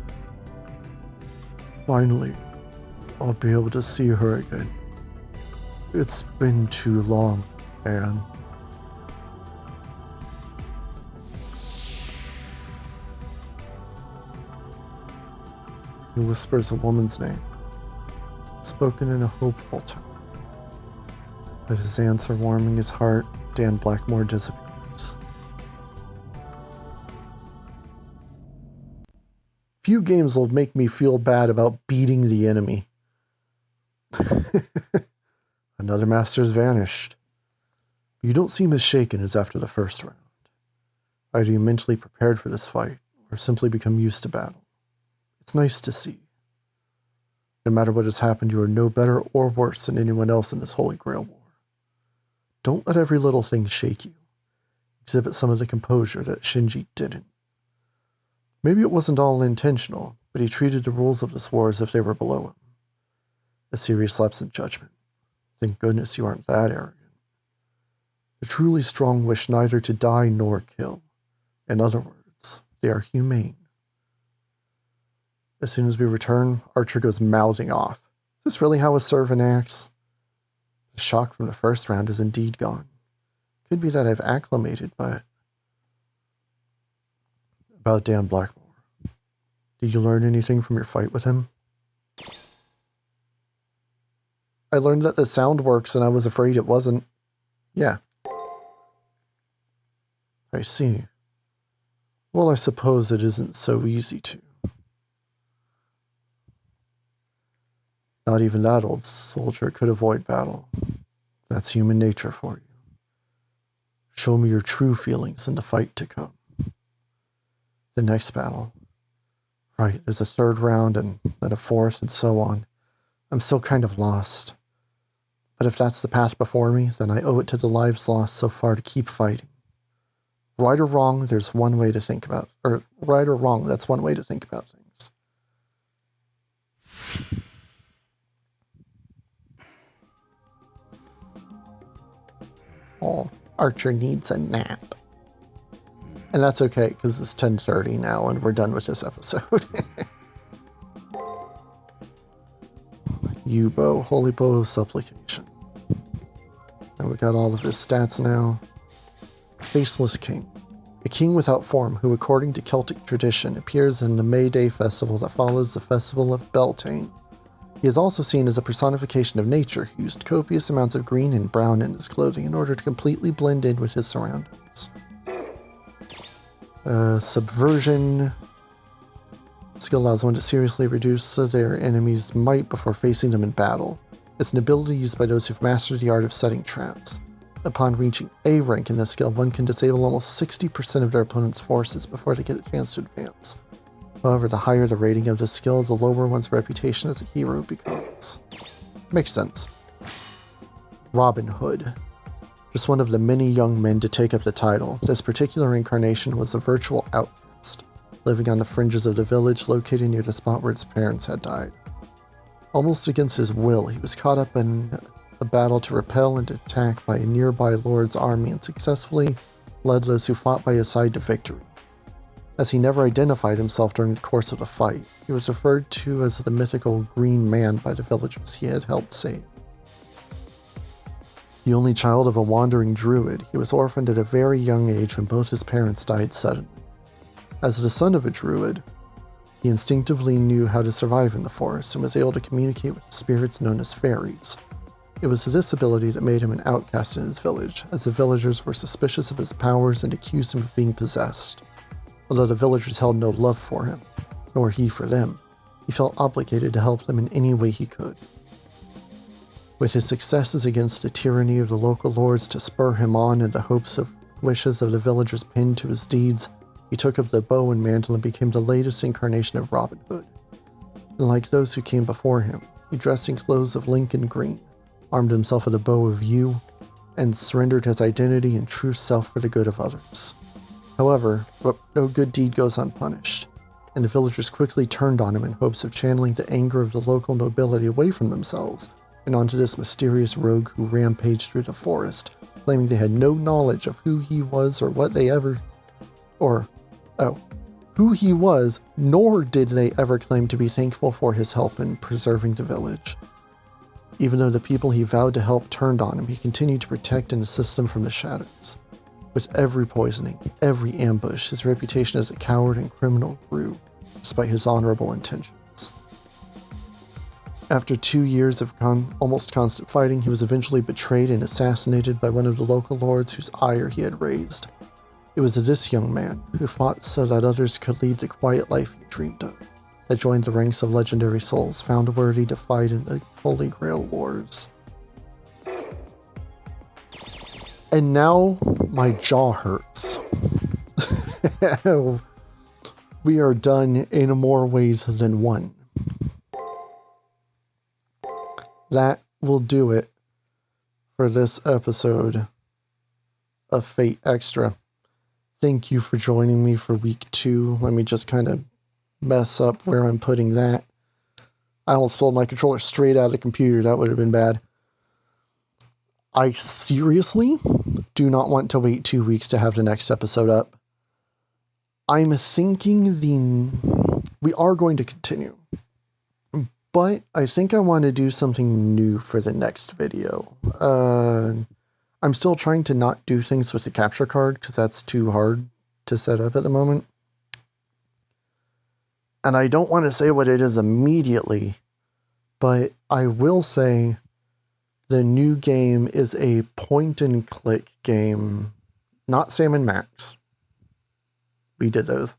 Finally, I'll be able to see her again. It's been too long, Anne. He whispers a woman's name, spoken in a hopeful tone. But his answer warming his heart, Dan Blackmore disappears. Few games will make me feel bad about beating the enemy. Another master's vanished. You don't seem as shaken as after the first round. Either you mentally prepared for this fight, or simply become used to battle. It's nice to see. No matter what has happened, you are no better or worse than anyone else in this Holy Grail war. Don't let every little thing shake you. Exhibit some of the composure that Shinji didn't. Maybe it wasn't all intentional, but he treated the rules of this war as if they were below him. A serious lapse in judgment. Thank goodness you aren't that arrogant. The truly strong wish neither to die nor kill. In other words, they are humane. As soon as we return, Archer goes mouthing off. Is this really how a servant acts? The shock from the first round is indeed gone. Could be that I've acclimated, but... About Dan Blackmore. Did you learn anything from your fight with him? I learned that the sound works and I was afraid it wasn't. Yeah. I see. Well, I suppose it isn't so easy to. Not even that old soldier could avoid battle. That's human nature for you. Show me your true feelings in the fight to come. The next battle. Right, there's a third round and then a fourth and so on. I'm still kind of lost. But if that's the path before me, then I owe it to the lives lost so far to keep fighting. Right or wrong, there's one way to think about, or right or wrong, that's one way to think about things. Oh, Archer needs a nap. And that's okay, because it's 10:30 now, and we're done with this episode. Yubo, Holy Bow of Supplication. And we got all of his stats now. Faceless King. A king without form who, according to Celtic tradition, appears in the May Day festival that follows the festival of Beltane. He is also seen as a personification of nature who used copious amounts of green and brown in his clothing in order to completely blend in with his surroundings. Subversion. Skill allows one to seriously reduce their enemy's might before facing them in battle. It's an ability used by those who've mastered the art of setting traps. Upon reaching A rank in this skill, one can disable almost 60% of their opponent's forces before they get a chance to advance. However, the higher the rating of this skill, the lower one's reputation as a hero becomes. Makes sense. Robin Hood. Just one of the many young men to take up the title, this particular incarnation was a virtual outcast, living on the fringes of the village located near the spot where his parents had died. Almost against his will, he was caught up in a battle to repel and attack by a nearby lord's army and successfully led those who fought by his side to victory. As he never identified himself during the course of the fight, he was referred to as the mythical Green Man by the villagers he had helped save. The only child of a wandering druid, he was orphaned at a very young age when both his parents died suddenly. As the son of a druid, he instinctively knew how to survive in the forest and was able to communicate with spirits known as fairies. It was this ability that made him an outcast in his village, as the villagers were suspicious of his powers and accused him of being possessed. Although the villagers held no love for him, nor he for them, he felt obligated to help them in any way he could. With his successes against the tyranny of the local lords to spur him on and the hopes of wishes of the villagers pinned to his deeds, he took up the bow and mantle and became the latest incarnation of Robin Hood. and like those who came before him, he dressed in clothes of Lincoln green, armed himself with a bow of yew, and surrendered his identity and true self for the good of others. However, no good deed goes unpunished, and the villagers quickly turned on him in hopes of channeling the anger of the local nobility away from themselves and onto this mysterious rogue who rampaged through the forest, claiming they had no knowledge of who he was who he was, nor did they ever claim to be thankful for his help in preserving the village. Even though the people he vowed to help turned on him, he continued to protect and assist them from the shadows. With every poisoning, every ambush, his reputation as a coward and criminal grew, despite his honorable intentions. After 2 years of almost constant fighting, he was eventually betrayed and assassinated by one of the local lords whose ire he had raised. It was this young man, who fought so that others could lead the quiet life he dreamed of, that joined the ranks of legendary souls found worthy to fight in the Holy Grail Wars. And now my jaw hurts. We are done in more ways than one. That will do it for this episode of Fate Extra. Thank you for joining me for week 2. Let me just kind of mess up where I'm putting that. I almost pulled my controller straight out of the computer. That would have been bad. I seriously do not want to wait 2 weeks to have the next episode up. I'm thinking we are going to continue, but I think I want to do something new for the next video. I'm still trying to not do things with the capture card because that's too hard to set up at the moment. And I don't want to say what it is immediately, but I will say the new game is a point-and-click game, not Sam & Max. We did those.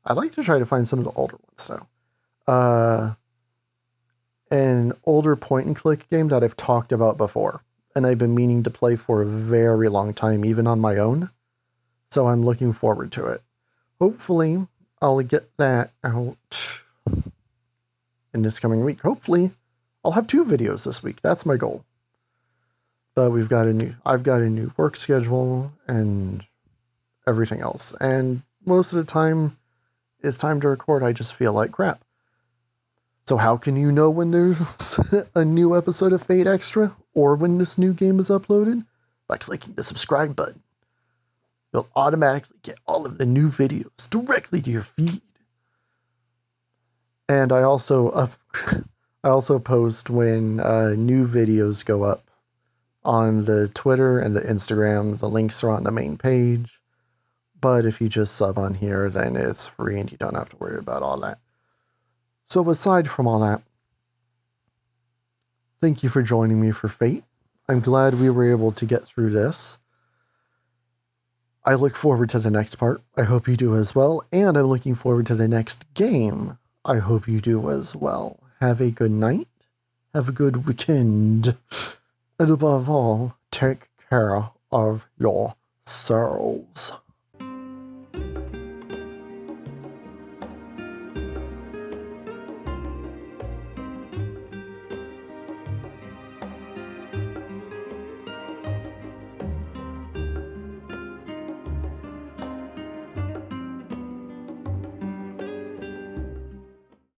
I'd like to try to find some of the older ones, though. An older point-and-click game that I've talked about before, and I've been meaning to play for a very long time, even on my own. So I'm looking forward to it. Hopefully, I'll get that out in this coming week. Hopefully, I'll have 2 videos this week. That's my goal. But I've got a new work schedule and everything else. And most of the time, it's time to record. I just feel like crap. So how can you know when there's a new episode of Fate Extra or when this new game is uploaded? By clicking the subscribe button. You'll automatically get all of the new videos directly to your feed. And I also post when new videos go up on the Twitter and the Instagram. The links are on the main page. But if you just sub on here, then it's free and you don't have to worry about all that. So aside from all that, thank you for joining me for Fate. I'm glad we were able to get through this. I look forward to the next part. I hope you do as well. And I'm looking forward to the next game. I hope you do as well. Have a good night. Have a good weekend. And above all, take care of yourselves.